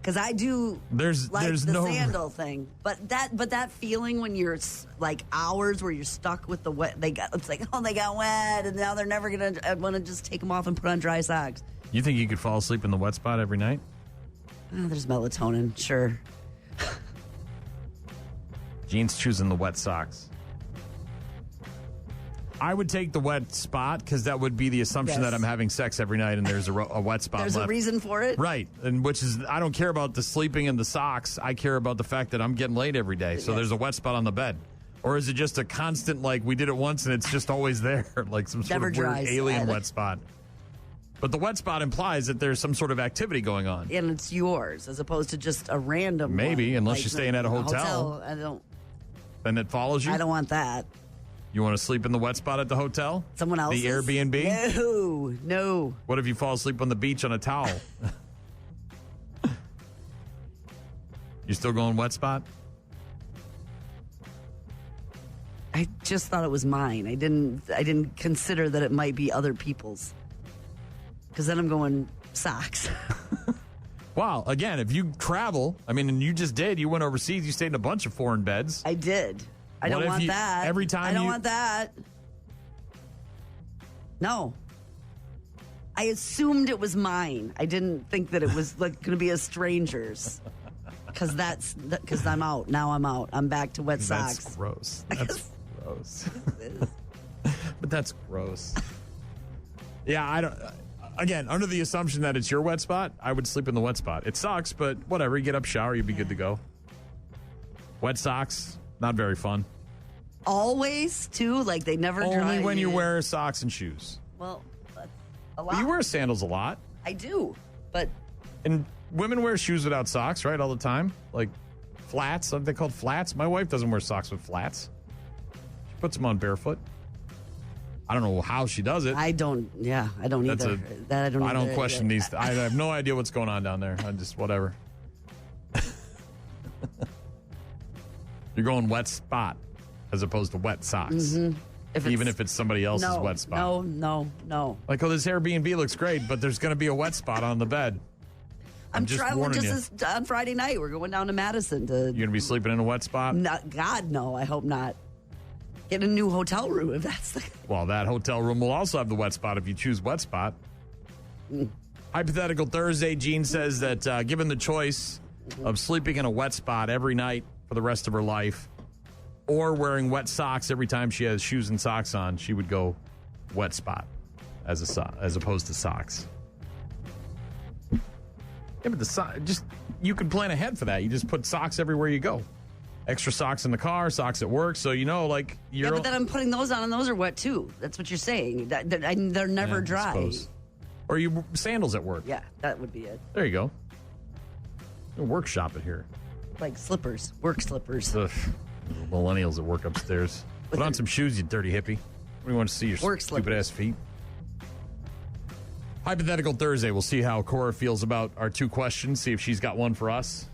Because I do there's the no sandal thing. But that feeling when you're like hours where you're stuck with the wet, it's like, oh, they got wet, and now they're never going to want to just take them off and put on dry socks. You think you could fall asleep in the wet spot every night? Oh, there's melatonin, sure. Jean's choosing the wet socks. I would take the wet spot because that would be the assumption that I'm having sex every night and there's a wet spot There's left. a reason for it? Right. And which is, I don't care about the sleeping in the socks. I care about the fact that I'm getting laid every day. So there's a wet spot on the bed. Or is it just a constant, like, we did it once and it's just always there? Like some sort of weird alien wet spot. But the wet spot implies that there's some sort of activity going on. And it's yours as opposed to just a random Maybe, one. unless like you're staying at a hotel. I don't. Then it follows you? I don't want that. You want to sleep in the wet spot at the hotel? Someone else's? The Airbnb? No. What if you fall asleep on the beach on a towel? You still going wet spot? I just thought it was mine. I didn't consider that it might be other people's. Because then I'm going socks. Wow. Again, if you travel, and you just did. You went overseas. You stayed in a bunch of foreign beds. I did. I don't want that. Every time I don't want that. No. I assumed it was mine. I didn't think that it was like going to be a stranger's. Because I'm out. Now I'm out. I'm back to wet socks. That's gross. That's gross. But that's gross. Yeah, I don't. Again, under the assumption that it's your wet spot, I would sleep in the wet spot. It sucks, but whatever. You get up, shower, you'd be good to go. Wet socks, not very fun. Always, too? Like they never dry. Only when you wear socks and shoes. Well, that's a lot. But you wear sandals a lot. I do, but... And women wear shoes without socks, right, all the time? Like flats, aren't they called flats? My wife doesn't wear socks with flats. She puts them on barefoot. I don't know how she does it. I don't either. I don't question these. I have no idea what's going on down there. I just, whatever. You're going wet spot as opposed to wet socks. Mm-hmm. Even if it's somebody else's wet spot. No. Like, oh, this Airbnb looks great, but there's going to be a wet spot on the bed. I'm traveling on Friday night. We're going down to Madison to. You're going to be sleeping in a wet spot? God, no. I hope not. Get a new hotel room if that's the. Well, that hotel room will also have the wet spot if you choose wet spot. Hypothetical Thursday, Jean says that given the choice of sleeping in a wet spot every night for the rest of her life or wearing wet socks every time she has shoes and socks on, she would go wet spot as opposed to socks. Yeah, but you can plan ahead for that. You just put socks everywhere you go. Extra socks in the car, socks at work. So, like you're. Yeah, but then I'm putting those on and those are wet too. That's what you're saying. They're never dry. Or you sandals at work. Yeah, that would be it. There you go. Workshop it here. Like slippers, work slippers. Ugh. Millennials that work upstairs. Put on some shoes, you dirty hippie. What do you want to see your stupid ass feet? Hypothetical Thursday. We'll see how Cora feels about our two questions. See if she's got one for us.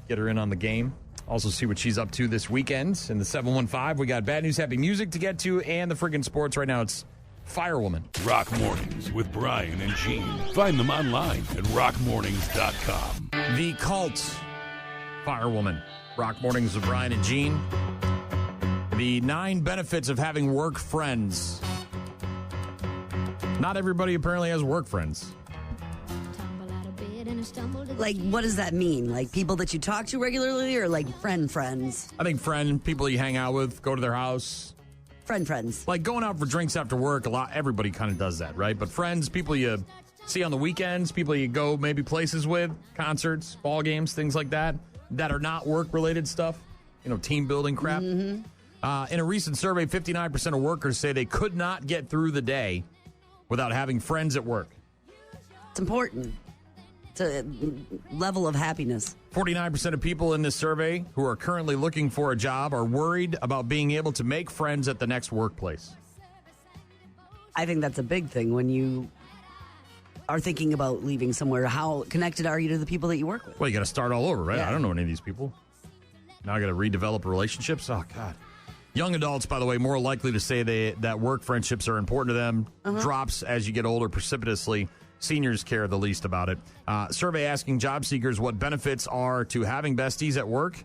Get her in on the game. Also see what she's up to this weekend. In the 715, we got bad news, happy music to get to, and the friggin' sports. Right now, it's Firewoman. Rock Mornings with Brian and Gene. Find them online at rockmornings.com. The Cult, Firewoman. Rock Mornings with Brian and Gene. The 9 benefits of having work friends. Not everybody apparently has work friends. Like, what does that mean? Like people that you talk to regularly or like friends? I think people you hang out with, go to their house. Friends. Like going out for drinks after work, everybody kind of does that, right? But friends, people you see on the weekends, people you go maybe places with, concerts, ball games, things like that are not work-related stuff, team building crap. Mm-hmm. In a recent survey, 59% of workers say they could not get through the day without having friends at work. It's important. It's a level of happiness. 49% of people in this survey who are currently looking for a job are worried about being able to make friends at the next workplace. I think that's a big thing when you are thinking about leaving somewhere. How connected are you to the people that you work with? Well, you got to start all over, right? Yeah. I don't know any of these people. Now I got to redevelop relationships. Oh, God. Young adults, by the way, more likely to say that work friendships are important to them. Drops as you get older precipitously. Seniors care the least about it. Survey asking job seekers what benefits are to having besties at work.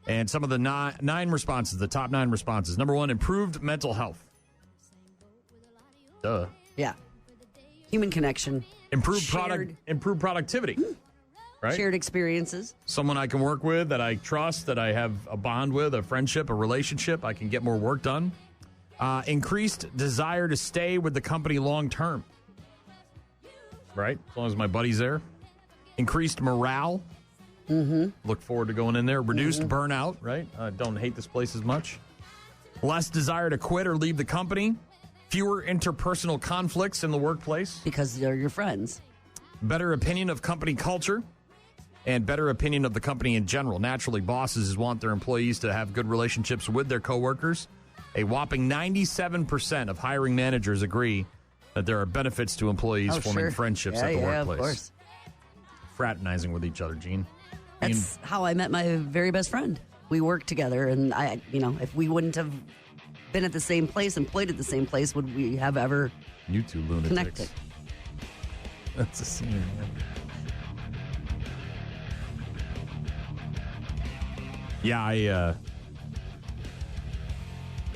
And some of the nine responses, the top 9 responses. Number 1, improved mental health. Duh. Yeah. Human connection. Improved productivity. Right? Shared experiences. Someone I can work with that I trust, that I have a bond with, a friendship, a relationship. I can get more work done. Increased desire to stay with the company long term. Right? As long as my buddy's there. Increased morale. Mm-hmm. Look forward to going in there. Reduced burnout, right? Don't hate this place as much. Less desire to quit or leave the company. Fewer interpersonal conflicts in the workplace. Because they're your friends. Better opinion of company culture. And better opinion of the company in general. Naturally, bosses want their employees to have good relationships with their coworkers. A whopping 97% of hiring managers agree that there are benefits to employees forming friendships at the workplace. Of course. Fraternizing with each other, Gene. That's how I met my very best friend. We worked together, and if we wouldn't have been at the same place, employed at the same place, would we have ever you two lunatics connected? That's a scene, man. Yeah, I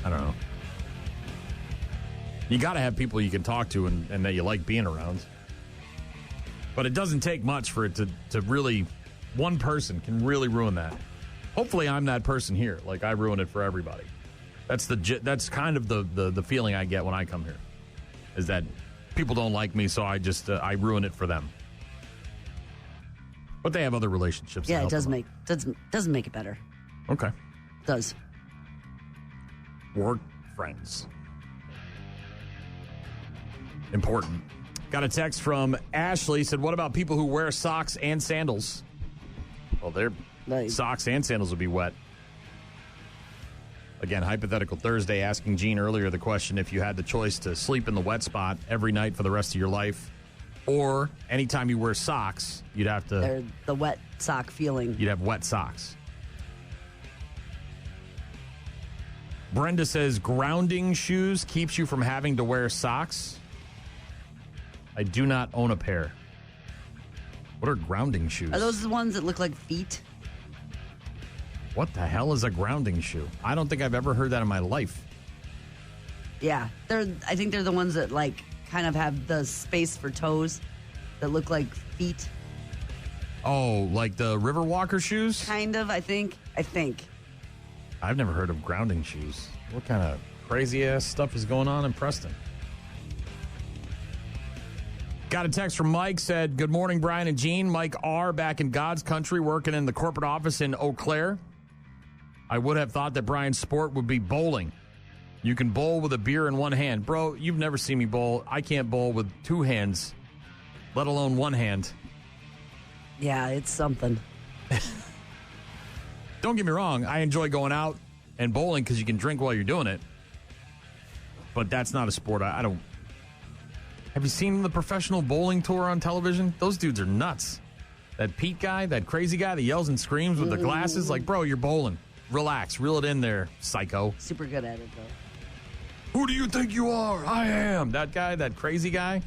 don't know. You got to have people you can talk to and that you like being around. But it doesn't take much for it to really, one person can really ruin that. Hopefully I'm that person here. Like, I ruin it for everybody. That's kind of the feeling I get when I come here, is that people don't like me, so I just I ruin it for them. But they have other relationships. Yeah, it doesn't make it better. Okay. It does. Work friends. Important. Got a text from Ashley. Said, what about people who wear socks and sandals? Well, their socks and sandals would be wet. Again, Hypothetical Thursday, asking Gene earlier the question, if you had the choice to sleep in the wet spot every night for the rest of your life, or anytime you wear socks, you'd have to... They're the wet sock feeling. You'd have wet socks. Brenda says grounding shoes keeps you from having to wear socks. I do not own a pair. What are grounding shoes? Are those the ones that look like feet? What the hell is a grounding shoe? I don't think I've ever heard that in my life. Yeah, I think they're the ones that like kind of have the space for toes that look like feet. Oh, like the Riverwalker shoes? Kind of, I think. I've never heard of grounding shoes. What kind of crazy ass stuff is going on in Preston? Got a text from Mike, said, good morning, Brian and Gene. Mike R. back in God's country working in the corporate office in Eau Claire. I would have thought that Brian's sport would be bowling. You can bowl with a beer in one hand. Bro, you've never seen me bowl. I can't bowl with two hands, let alone one hand. Yeah, it's something. Don't get me wrong. I enjoy going out and bowling because you can drink while you're doing it. But that's not a sport. I don't. Have you seen the professional bowling tour on television? Those dudes are nuts. That Pete guy, that crazy guy that yells and screams with the glasses. Like, bro, you're bowling. Relax. Reel it in there, psycho. Super good at it, though. Who do you think you are? I am. That guy, that crazy guy.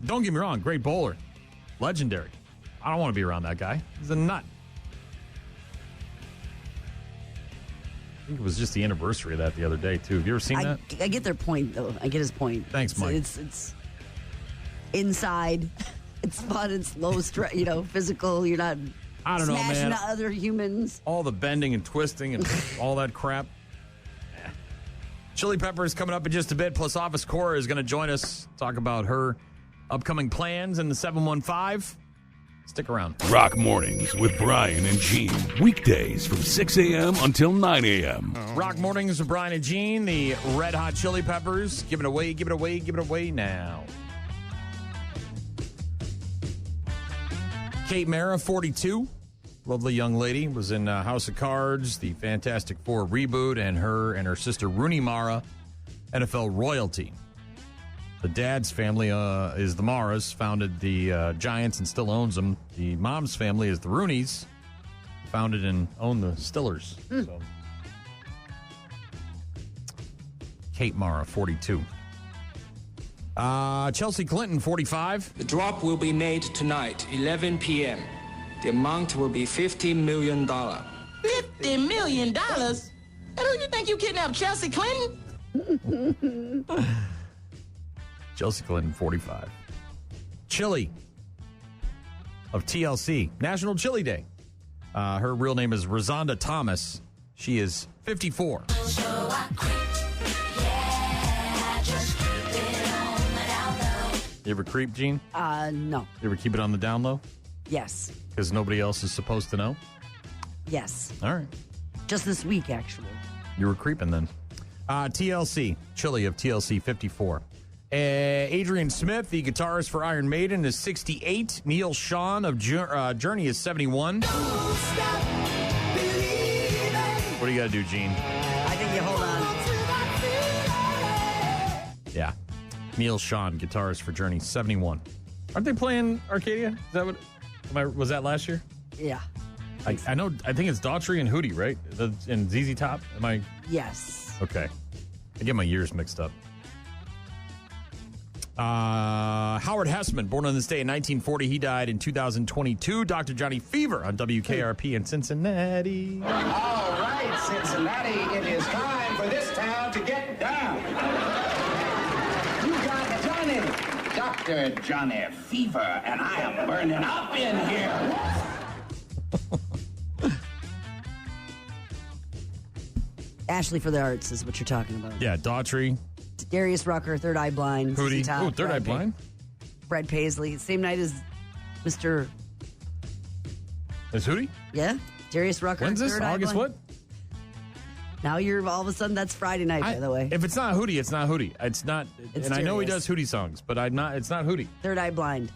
Don't get me wrong. Great bowler. Legendary. I don't want to be around that guy. He's a nut. I think it was just the anniversary of that the other day, too. Have you ever seen that? I get their point, though. I get his point. Thanks, Mike. It's inside. It's fun. It's low stress, physical. You're not smashing other humans. All the bending and twisting and all that crap. Chili Peppers coming up in just a bit. Plus, Office Cora is going to join us, talk about her upcoming plans in the 715. Stick around. Rock Mornings with Brian and Gene. Weekdays from 6 a.m. until 9 a.m. Rock Mornings with Brian and Gene. The Red Hot Chili Peppers. Give it away now. Kate Mara, 42. Lovely young lady. Was in House of Cards, the Fantastic Four reboot, and her sister Rooney Mara, NFL royalty. The dad's family is the Maras, founded the Giants and still owns them. The mom's family is the Rooneys, founded and owned the Stillers. So. Kate Mara, 42. Chelsea Clinton, 45. The drop will be made tonight, 11 p.m. The amount will be $50 million. $50 million? And who you think you kidnapped, Chelsea Clinton? Chelsea Clinton, 45. Chili of TLC, National Chili Day. Her real name is Rosanda Thomas. She is 54. You ever creep, Gene? No. You ever keep it on the down low? Yes. Because nobody else is supposed to know? Yes. All right. Just this week, actually. You were creeping then. TLC, Chili of TLC, 54. Adrian Smith, the guitarist for Iron Maiden, is 68. Neil Sean of Journey is 71. What do you got to do, Gene? I think you hold on. Yeah. Neil Sean, guitarist for Journey, 71. Aren't they playing Arcadia? Is that what? Was that last year? Yeah. I know. I think it's Daughtry and Hootie, right? And ZZ Top. Am I? Yes. Okay. I get my years mixed up. Howard Hessman, born on this day in 1940. He died in 2022. Dr. Johnny Fever on WKRP in Cincinnati. All right, Cincinnati, it is time for this town to get down. You got Johnny, Dr. Johnny Fever, and I am burning up in here. Ashley for the Arts is what you're talking about. Yeah, Daughtry. Darius Rucker, Third Eye Blind. Hootie. Top, Oh, Third Eye Blind? Brad Paisley. Same night as Mr. Is Hootie? Yeah. Darius Rucker. When's this? Third Eye August Blind. what? Now you're all of a sudden, that's Friday night, by the way. If it's not Hootie, it's not Hootie. It's not. It's and I know he Darius. does Hootie songs, but it's not Hootie. Third Eye Blind.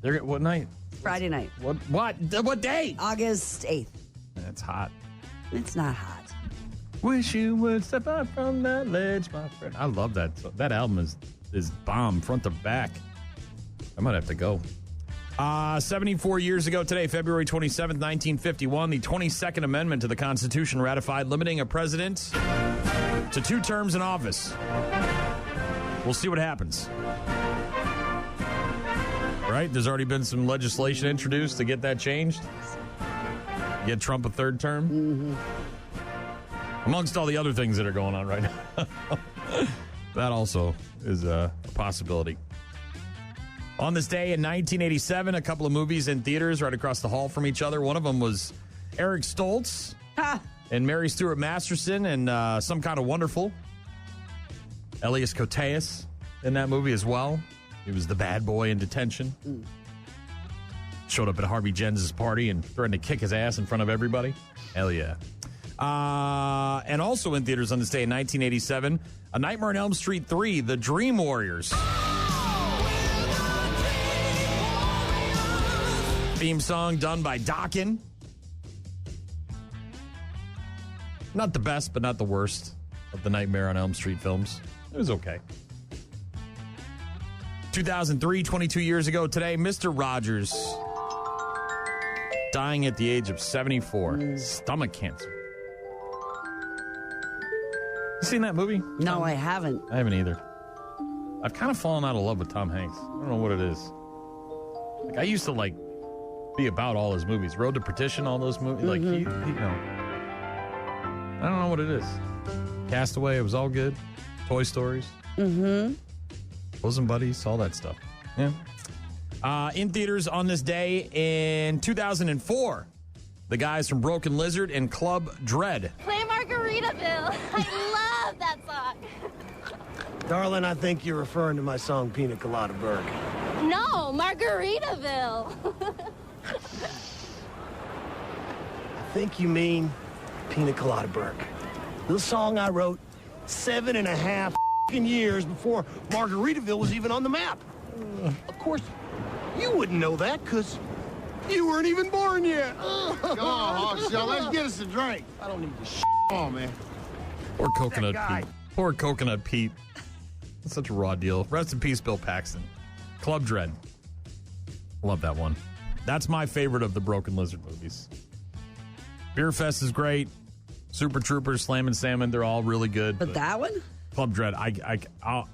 What night? Friday night. What day? August 8th. That's hot. It's not hot. Wish you would step out from that ledge, my friend. I love that. That album is bomb, front to back. I might have to go. 74 years ago today, February 27th, 1951, the 22nd Amendment to the Constitution ratified, limiting a president to 2 terms in office. We'll see what happens. Right? There's already been some legislation introduced to get that changed. Get Trump a 3rd term. Mm-hmm. Amongst all the other things that are going on right now. That also is a possibility. On this day in 1987, a couple of movies in theaters right across the hall from each other. One of them was Eric Stoltz and Mary Stuart Masterson and Some Kind of Wonderful. Elias Koteas in that movie as well. He was the bad boy in detention. Showed up at Harvey Jens's party and threatened to kick his ass in front of everybody. Hell yeah. And also in theaters on this day in 1987, A Nightmare on Elm Street 3, The Dream Warriors. Theme song done by Dokken. Not the best, but not the worst of the Nightmare on Elm Street films. It was okay. 2003, 22 years ago today, Mr. Rogers dying at the age of 74. Stomach cancer. You seen that movie? No, I haven't. I haven't either. I've kind of fallen out of love with Tom Hanks. I don't know what it is. Like, I used to, be about all his movies. Road to Perdition, all those movies. Like, he I don't know what it is. Castaway, it was all good. Toy Stories. Mm-hmm. Bosom Buddies, all that stuff. Yeah. In theaters on this day in 2004, the guys from Broken Lizard and Club Dread. Play Margaritaville. I love that song. Darling, I think you're referring to my song Pina Colada Burke. No, Margaritaville. I think you mean Pina Colada Burke. The song I wrote 7.5 years before Margaritaville was even on the map. Of course, you wouldn't know that because you weren't even born yet. Come on, Hawkshell, let's get us a drink. I don't need to on, man. Poor Coconut Pete. Poor Coconut Pete. That's such a raw deal. Rest in peace, Bill Paxton. Club Dread. Love that one. That's my favorite of the Broken Lizard movies. Beer Fest is great. Super Troopers, Slam and Salmon, they're all really good. But that one? Club Dread,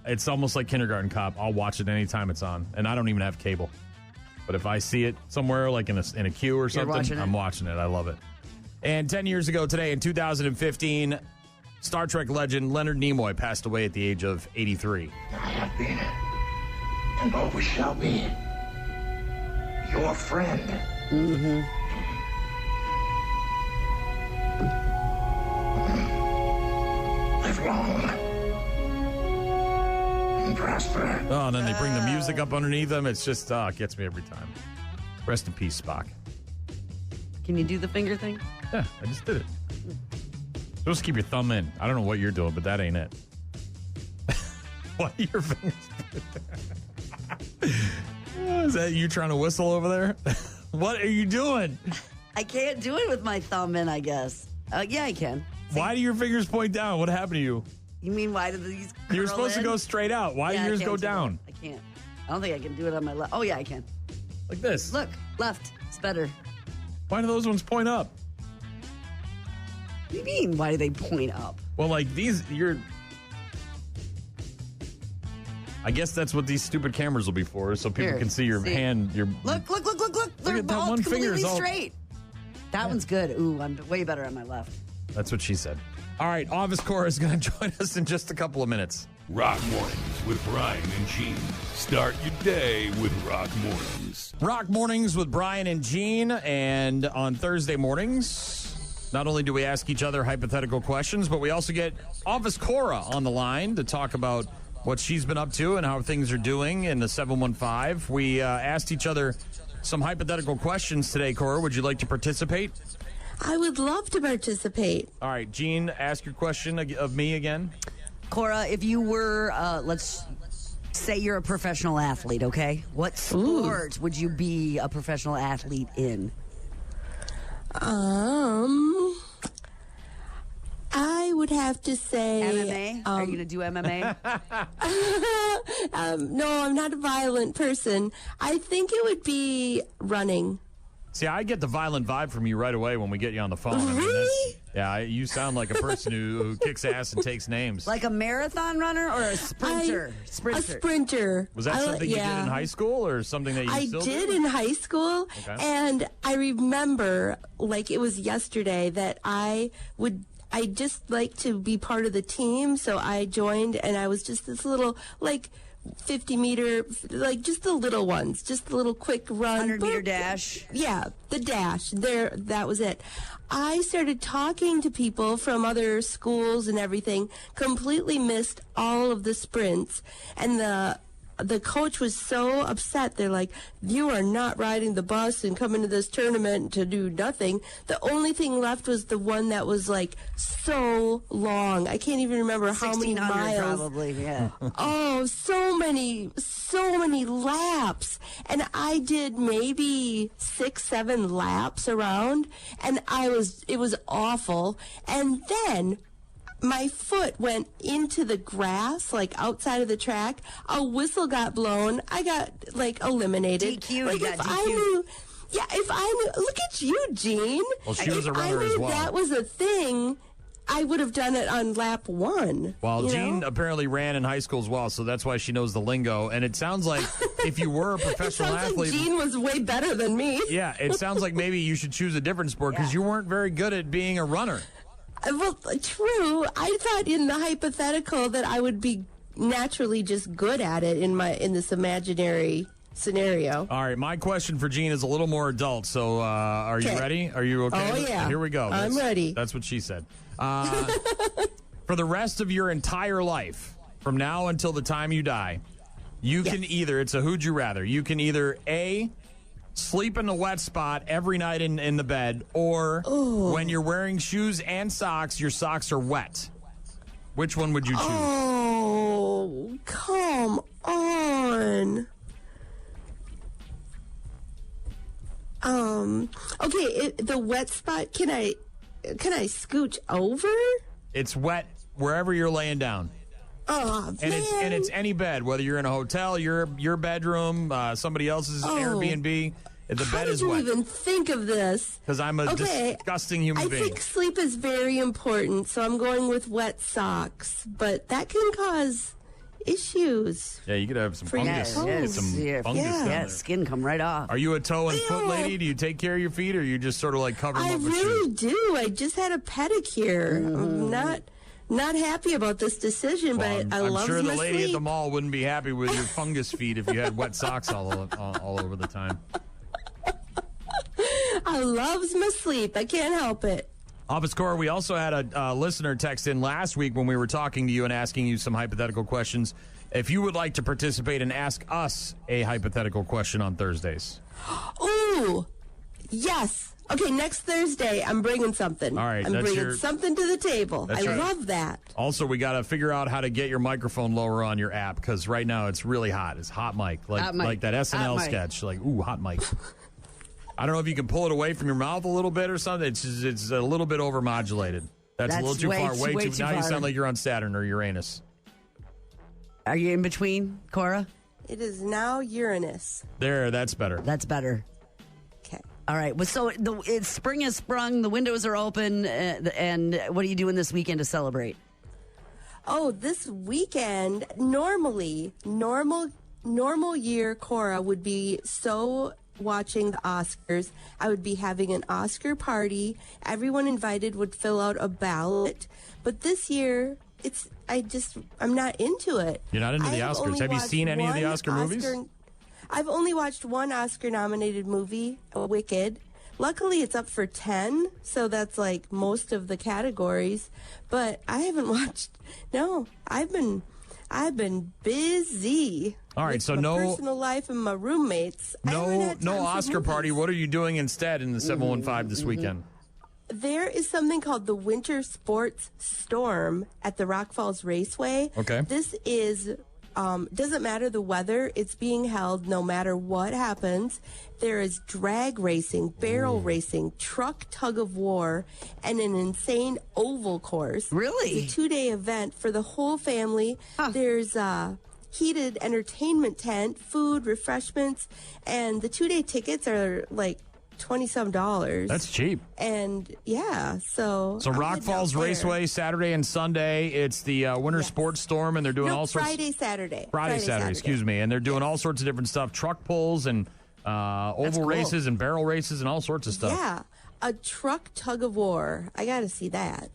it's almost like Kindergarten Cop. I'll watch it anytime it's on, and I don't even have cable. But if I see it somewhere, like in a queue or something, I'm watching it. I love it. And 10 years ago today, in 2015, Star Trek legend Leonard Nimoy passed away at the age of 83. I have been, and always shall be, your friend. Mm-hmm. Live long and prosper. Oh, and then they bring the music up underneath them. It's just, it gets me every time. Rest in peace, Spock. Can you do the finger thing? Yeah, I just did it. Supposed to keep your thumb in. I don't know what you're doing, but that ain't it. Why are your fingers? Is that you trying to whistle over there? What are you doing? I can't do it with my thumb in, I guess. Yeah, I can. Why do your fingers point down? What happened to you? You mean why do these curl You're supposed to go straight out. Why do yours go down? I can't. I don't think I can do it on my left. Oh, yeah, I can. Like this? Look, left. It's better. Why do those ones point up? What do you mean, why do they point up? Well, like these, I guess that's what these stupid cameras will be for, so people can see your hand. Look. They're at that all one completely finger's all straight. That one's good. Ooh, I'm way better on my left. That's what she said. All right, Office Cora is going to join us in just a couple of minutes. Rock Mornings with Brian and Gene. Start your day with Rock Mornings. Rock Mornings with Brian and Gene. And on Thursday mornings, not only do we ask each other hypothetical questions, but we also get Office Cora on the line to talk about what she's been up to and how things are doing in the 715. We asked each other some hypothetical questions today, Cora. Would you like to participate? I would love to participate. All right, Gene, ask your question of me again. Cora, if you were, let's say you're a professional athlete, okay? What sport would you be a professional athlete in? I would have to say... MMA? Are you going to do MMA? No, I'm not a violent person. I think it would be running. See, I get the violent vibe from you right away when we get you on the phone. Really? You sound like a person who kicks ass and takes names. Like a marathon runner or a sprinter? A sprinter. Was that something you did in high school or something that you still do? I did in high school. Okay. And I remember, like it was yesterday, that I just like to be part of the team. So I joined, and I was just this little, 50-meter, just the little ones, just the little quick run. 100-meter dash. Yeah, the dash. There, that was it. I started talking to people from other schools and everything, completely missed all of the sprints, and the coach was so upset. They're like, you are not riding the bus and coming to this tournament to do nothing. The only thing left was the one that was so long. I can't even remember how many miles. Probably, yeah. Oh, so many laps. And I did maybe 6-7 laps around, and it was awful. And then my foot went into the grass, outside of the track. A whistle got blown. I got, eliminated. DQ, you got DQ. If I knew, look at you, Gene. Well, she was a runner as well. If I knew that was a thing, I would have done it on lap 1. Well, Jean apparently ran in high school as well, so that's why she knows the lingo. And it sounds like if you were a professional athlete, Jean was way better than me. Yeah, it sounds like maybe you should choose a different sport because you weren't very good at being a runner. Well, true. I thought in the hypothetical that I would be naturally just good at it in this imaginary scenario. All right, my question for Jean is a little more adult, so are you ready? Are you okay? Oh, yeah. Here we go. I'm ready. That's what she said. For the rest of your entire life, from now until the time you die, you can either, it's a who'd you rather, you can either A, sleep in the wet spot every night in the bed, or when you're wearing shoes and socks, your socks are wet. Which one would you choose? Oh, come on. Okay, the wet spot, can I scooch over? It's wet wherever you're laying down. Oh, and man. it's any bed, whether you're in a hotel, your bedroom, somebody else's Airbnb. The bed is wet. How did you even think of this? Because I'm a disgusting human being. I think sleep is very important, so I'm going with wet socks. But that can cause issues. Yeah, you could have some fungus. Skin come right off. Are you a toe and foot lady? Do you take care of your feet, or you just sort of cover them up with shoes? I really do. I just had a pedicure. I'm not happy about this decision, but I love my sleep. I'm sure the lady at the mall wouldn't be happy with your fungus feet if you had wet socks all over the time. I loves my sleep. I can't help it. Office Cora, we also had a listener text in last week when we were talking to you and asking you some hypothetical questions. If you would like to participate and ask us a hypothetical question on Thursdays. Ooh, yes. Okay, next Thursday, I'm bringing something. All right. I'm bringing something to the table. I love that. Also, we got to figure out how to get your microphone lower on your app, because right now it's really hot. It's hot mic. Like that SNL sketch. Hot mic. I don't know if you can pull it away from your mouth a little bit or something. It's a little bit overmodulated. That's a little too far. Way too now far. You sound like you're on Saturn or Uranus. Are you in between, Cora? It is now Uranus. There, that's better. That's better. Okay. All right. Well, so spring has sprung. The windows are open. And what are you doing this weekend to celebrate? Oh, this weekend, normal year, Cora would be so watching the Oscars. I would be having an Oscar party. Everyone invited would fill out a ballot. But this year, I'm not into it. You're not into the Oscars. Have you seen any of the Oscar movies? I've only watched one Oscar-nominated movie, Wicked. Luckily, it's up for 10, so that's most of the categories. But I haven't watched. No, I've been busy. All right, so my personal life and my roommates. No Oscar party. What are you doing instead in the 715 this weekend? There is something called the Winter Sports Storm at the Rock Falls Raceway. Okay. This is doesn't matter the weather. It's being held no matter what happens. There is drag racing, barrel racing, truck tug of war, and an insane oval course. Really? It's a 2-day event for the whole family. Huh. There's heated entertainment tent, food, refreshments, and the 2-day tickets are $20-some. That's cheap. And yeah, so Rock Falls Raceway Saturday and Sunday. It's the Winter Sports Storm, and they're doing all sorts. Friday, Saturday. Friday, Saturday. Excuse me, and they're doing all sorts of different stuff: truck pulls and oval races and barrel races and all sorts of stuff. Yeah, a truck tug of war. I got to see that.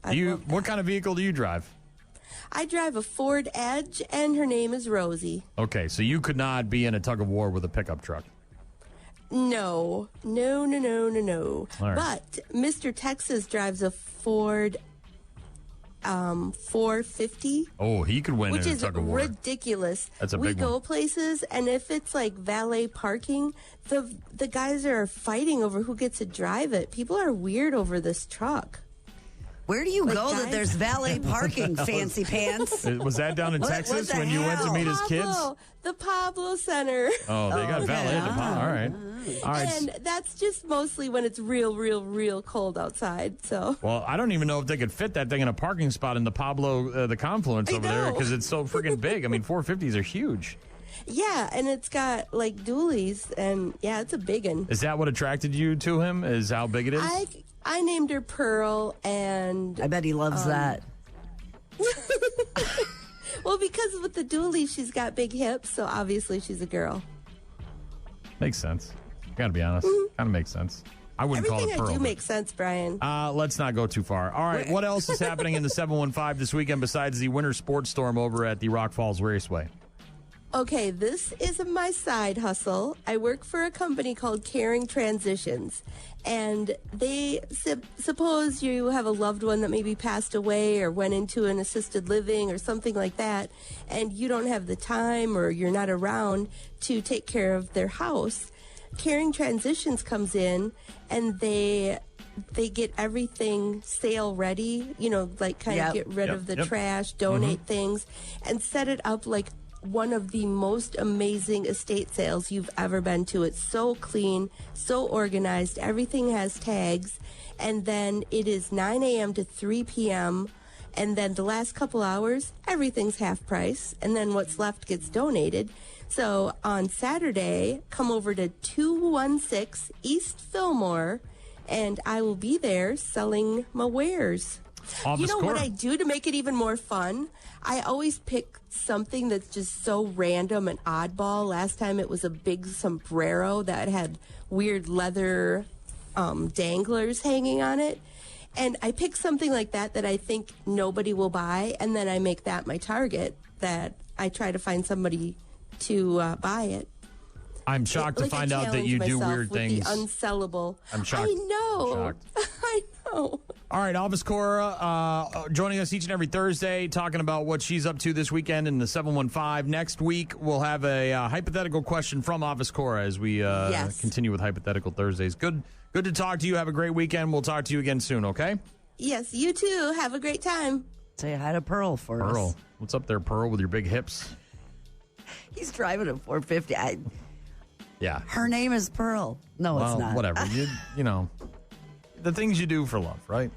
What kind of vehicle do you drive? I drive a Ford Edge, and her name is Rosie. Okay, so you could not be in a tug of war with a pickup truck. No. All right. But Mr. Texas drives a Ford 450. Oh, he could win which in a is tug of war. Ridiculous. That's a we big go one. places, and if it's like valet parking, the guys are fighting over who gets to drive it. People are weird over this truck. Where do you go that there's valet parking, fancy pants? Was that down in Texas when you went to meet his kids? The Pablo Center. Oh, they got valet at the Pablo. All right. And that's just mostly when it's real cold outside. So. Well, I don't even know if they could fit that thing in a parking spot in the Pablo, the Confluence over there, because it's so freaking big. I mean, 450s are huge. Yeah, and it's got like dualies, and yeah, it's a big one. Is that what attracted you to him? Is how big it is? I named her Pearl, and I bet he loves that. Well, because with the dually, she's got big hips, so obviously she's a girl. Makes sense. Gotta be honest. Kind of makes sense. I wouldn't call it Pearl. Everything I do makes sense, Brian. Let's not go too far. All right, what else is happening in the 715 this weekend besides the Winter Sports Storm over at the Rock Falls Raceway? Okay, this is my side hustle. I work for a company called Caring Transitions, and they suppose you have a loved one that maybe passed away or went into an assisted living or something like that, and you don't have the time or you're not around to take care of their house. Caring Transitions comes in, and they get everything sale ready, like kind of get rid of the trash, donate things, and set it up like one of the most amazing estate sales you've ever been to. It's so clean, so organized. Everything has tags. And then it is 9 a.m. to 3 p.m. And then the last couple hours, everything's half price. And then what's left gets donated. So on Saturday, come over to 216 East Fillmore, and I will be there selling my wares. You know what I do to make it even more fun? I always pick something that's just so random and oddball. Last time it was a big sombrero that had weird leather danglers hanging on it. And I pick something like that I think nobody will buy, and then I make that my target, that I try to find somebody to buy it. I'm shocked to find out that you do weird things. The unsellable. I'm shocked. I know. I'm shocked. I know. All right, Alvis Cora joining us each and every Thursday, talking about what she's up to this weekend in the 715. Next week, we'll have a hypothetical question from Alvis Cora as we continue with Hypothetical Thursdays. Good to talk to you. Have a great weekend. We'll talk to you again soon, okay? Yes, you too. Have a great time. Say hi to Pearl for us. Pearl. What's up there, Pearl, with your big hips? He's driving a 450. Yeah. Her name is Pearl. No, it's not. Whatever. You know, the things you do for love, right?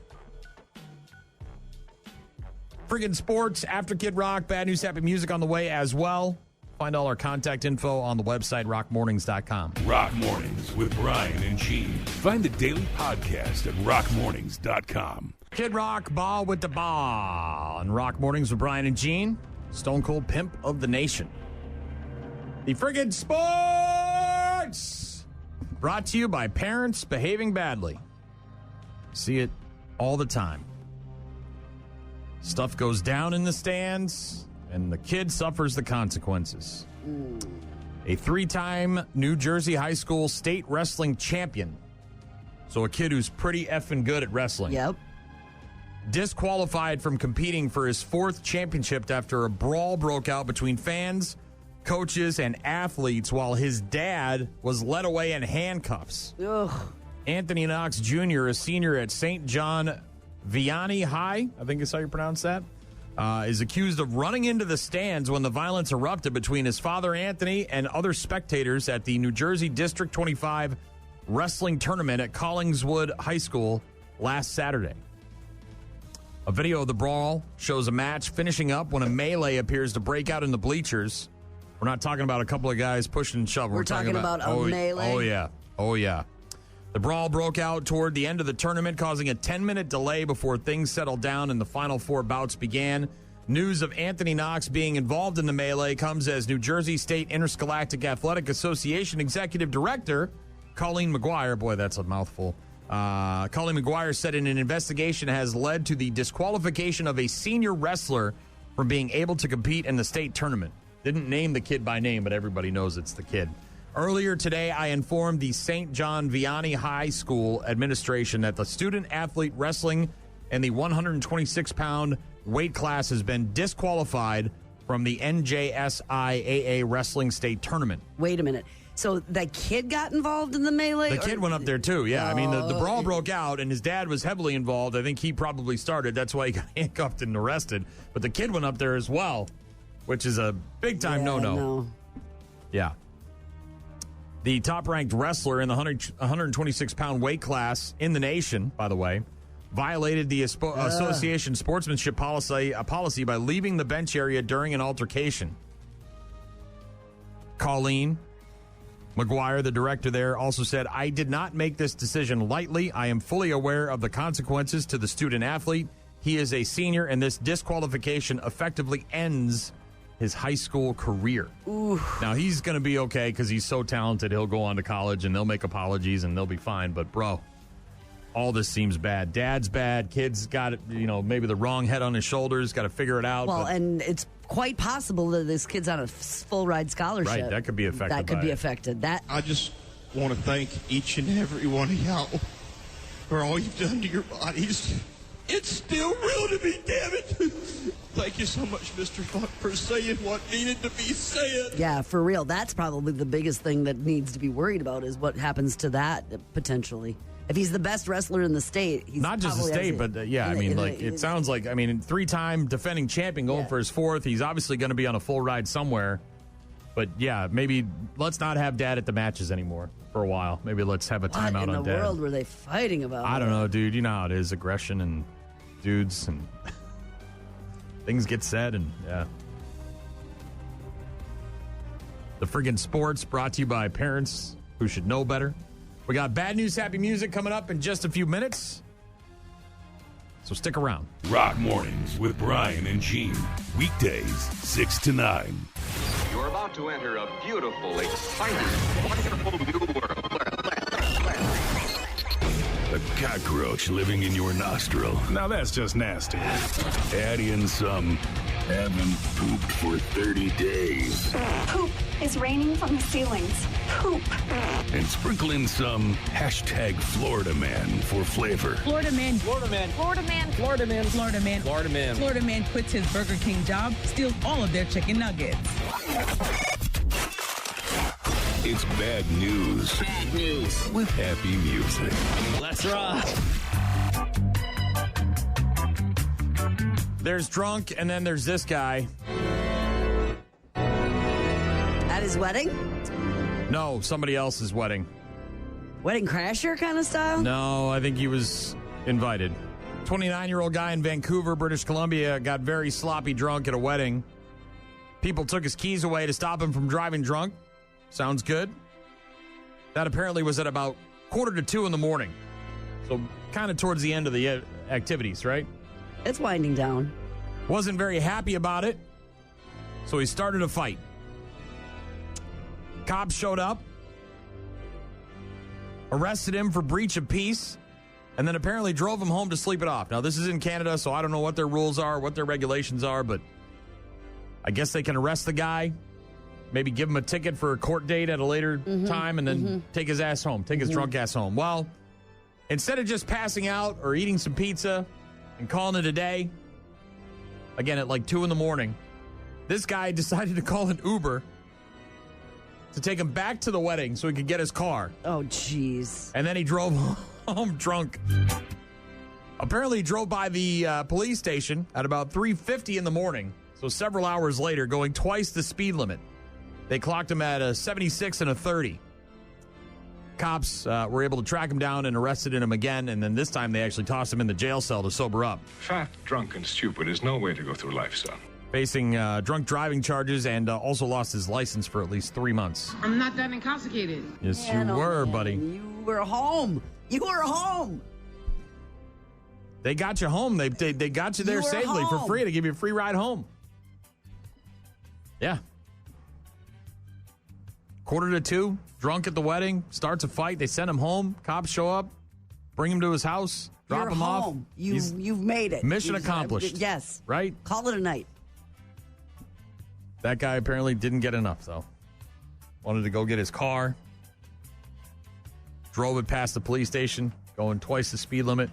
Friggin' sports, after Kid Rock, Bad News, Happy Music on the way as well. Find all our contact info on the website, rockmornings.com. Rock Mornings with Brian and Gene. Find the daily podcast at rockmornings.com. Kid Rock, ball with the ball. And Rock Mornings with Brian and Gene, Stone Cold Pimp of the Nation. The friggin' sports! Brought to you by parents behaving badly. See it all the time. Stuff goes down in the stands, and the kid suffers the consequences. A 3-time New Jersey high school state wrestling champion. So a kid who's pretty effing good at wrestling. Yep. Disqualified from competing for his 4th championship after a brawl broke out between fans, coaches, and athletes while his dad was led away in handcuffs. Ugh. Anthony Knox Jr., a senior at St. John Vianney High, I think is how you pronounce that, is accused of running into the stands when the violence erupted between his father, Anthony, and other spectators at the New Jersey District 25 wrestling tournament at Collingswood High School last Saturday. A video of the brawl shows a match finishing up when a melee appears to break out in the bleachers. We're not talking about a couple of guys pushing and shoving. We're talking about a melee? Oh, yeah. The brawl broke out toward the end of the tournament, causing a 10-minute delay before things settled down and the final 4 bouts began. News of Anthony Knox being involved in the melee comes as New Jersey State Interscholastic Athletic Association Executive Director Colleen McGuire, boy, that's a mouthful. Colleen McGuire said an investigation has led to the disqualification of a senior wrestler from being able to compete in the state tournament. Didn't name the kid by name, but everybody knows it's the kid. Earlier today, I informed the St. John Vianney High School administration that the student-athlete wrestling in the 126-pound weight class has been disqualified from the NJSIAA Wrestling State Tournament. Wait a minute. So that kid got involved in the melee? The kid went up there, too, yeah. I mean, the brawl broke out, and his dad was heavily involved. I think he probably started. That's why he got handcuffed and arrested. But the kid went up there as well, which is a big-time no-no. Yeah. The top-ranked wrestler in the 126-pound weight class in the nation, by the way, violated the association sportsmanship policy by leaving the bench area during an altercation. Colleen McGuire, the director there, also said, I did not make this decision lightly. I am fully aware of the consequences to the student-athlete. He is a senior, and this disqualification effectively ends his high school career. Ooh. Now, he's going to be okay because he's so talented. He'll go on to college, and they'll make apologies, and they'll be fine. But, bro, all this seems bad. Dad's bad. Kid's got, maybe the wrong head on his shoulders. Got to figure it out. Well, and it's quite possible that this kid's on a full-ride scholarship. Right, that could be affected. I just want to thank each and every one of y'all for all you've done to your bodies. It's still real to me, damn it. Thank you so much, Mr. Funk, for saying what needed to be said. Yeah, for real. That's probably the biggest thing that needs to be worried about is what happens to that potentially. If he's the best wrestler in the state, he's not just the state, but it sounds like, 3-time defending champion going for his 4th. He's obviously going to be on a full ride somewhere. But yeah, maybe let's not have Dad at the matches anymore for a while. Maybe let's have a timeout on Dad. What in the world were they fighting about? I don't know, dude. You know how it is, aggression and dudes and things get said, and yeah. The friggin' sports brought to you by parents who should know better. We got bad news, happy music coming up in just a few minutes. So stick around. Rock Mornings with Brian and Gene. Weekdays, 6 to 9. You're about to enter a beautiful, exciting, wonderful new world. A cockroach living in your nostril. Now that's just nasty. Add in some haven't pooped for 30 days. Poop is raining from the ceilings. Poop. And sprinkle in some hashtag Florida Man for flavor. Florida Man. Florida Man. Florida Man. Florida Man. Florida Man. Florida Man. Florida Man quits his Burger King job, steals all of their chicken nuggets. It's bad news. Bad news. With happy music. Let's rock. There's drunk, and then there's this guy. At his wedding? No, somebody else's wedding. Wedding crasher kind of style? No, I think he was invited. 29-year-old guy in Vancouver, British Columbia, got very sloppy drunk at a wedding. People took his keys away to stop him from driving drunk. Sounds good. That apparently was at about 1:45 in the morning. So kind of towards the end of the activities, right? It's winding down. Wasn't very happy about it. So he started a fight. Cops showed up, arrested him for breach of peace, and then apparently drove him home to sleep it off. Now, this is in Canada, so I don't know what their rules are, what their regulations are, but I guess they can arrest the guy, maybe give him a ticket for a court date at a later time, and then take his ass home, take his drunk ass home. Well, instead of just passing out or eating some pizza and calling it a day, again at like 2 in the morning, this guy decided to call an Uber to take him back to the wedding so he could get his car. Oh, jeez. And then he drove home drunk. Apparently, he drove by the police station at about 3:50 in the morning, so several hours later, going twice the speed limit. They clocked him at a 76 and a 30. Cops were able to track him down and arrested him again, and then this time they actually tossed him in the jail cell to sober up. Fat, drunk, and stupid is no way to go through life, son. Facing drunk driving charges and also lost his license for at least 3 months. I'm not that intoxicated. Yes, you were, buddy. You were home. You were home. They got you home. They got you there safely for free to give you a free ride home. Yeah. 1:45, drunk at the wedding, starts a fight. They send him home. Cops show up, bring him to his house, drop him off. You've made it. Mission accomplished. Yes. Right? Call it a night. That guy apparently didn't get enough, though. Wanted to go get his car. Drove it past the police station, going twice the speed limit.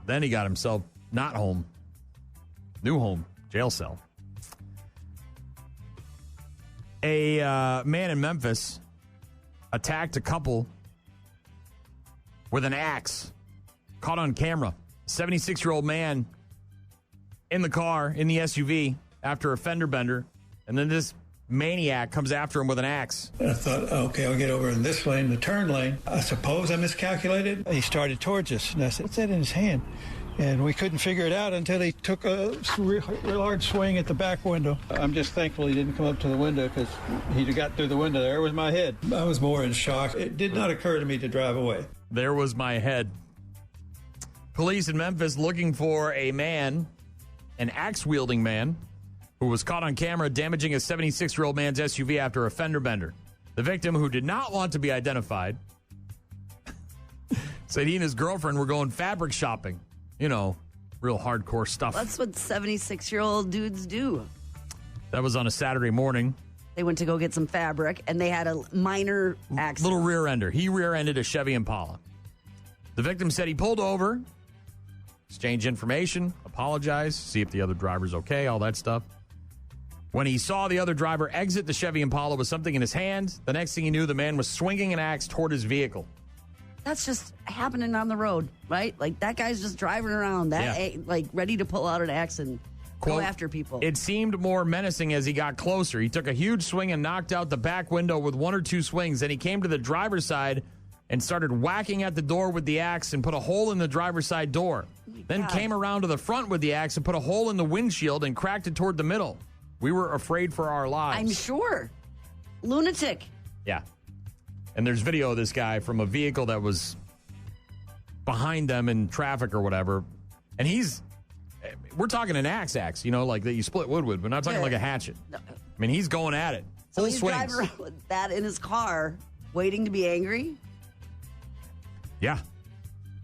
Then he got himself not home. New home. Jail cell. A man in Memphis attacked a couple with an axe. Caught on camera. 76-year-old man in the car, in the SUV, after a fender bender. And then this maniac comes after him with an axe. I thought, okay, I'll get over in this lane, the turn lane. I suppose I miscalculated. He started towards us, and I said, what's that in his hand? And we couldn't figure it out until he took a real large swing at the back window. I'm just thankful he didn't come up to the window, because he'd have got through the window there with my head. I was more in shock. It did not occur to me to drive away. There was my head. Police in Memphis looking for a man, an axe-wielding man, who was caught on camera damaging a 76-year-old man's SUV after a fender bender. The victim, who did not want to be identified, said he and his girlfriend were going fabric shopping. You know, real hardcore stuff. That's what 76-year-old dudes do. That was on a Saturday morning. They went to go get some fabric, and they had a minor accident. Little rear ender. He rear-ended a Chevy Impala. The victim said he pulled over, exchanged information, apologized, see if the other driver's okay, all that stuff. When he saw the other driver exit the Chevy Impala with something in his hand, the next thing he knew, the man was swinging an axe toward his vehicle. That's just happening on the road, right? Like, that guy's just driving around, like, ready to pull out an axe and go after people. It seemed more menacing as he got closer. He took a huge swing and knocked out the back window with one or two swings. Then he came to the driver's side and started whacking at the door with the axe and put a hole in the driver's side door. Then came around to the front with the axe and put a hole in the windshield and cracked it toward the middle. We were afraid for our lives. I'm sure. Lunatic. Yeah. And there's video of this guy from a vehicle that was behind them in traffic or whatever. And we're talking an axe, you know, like that you split wood with. We're not talking like a hatchet. I mean, he's going at it. Full swings. So he's driving around with that in his car, waiting to be angry? Yeah.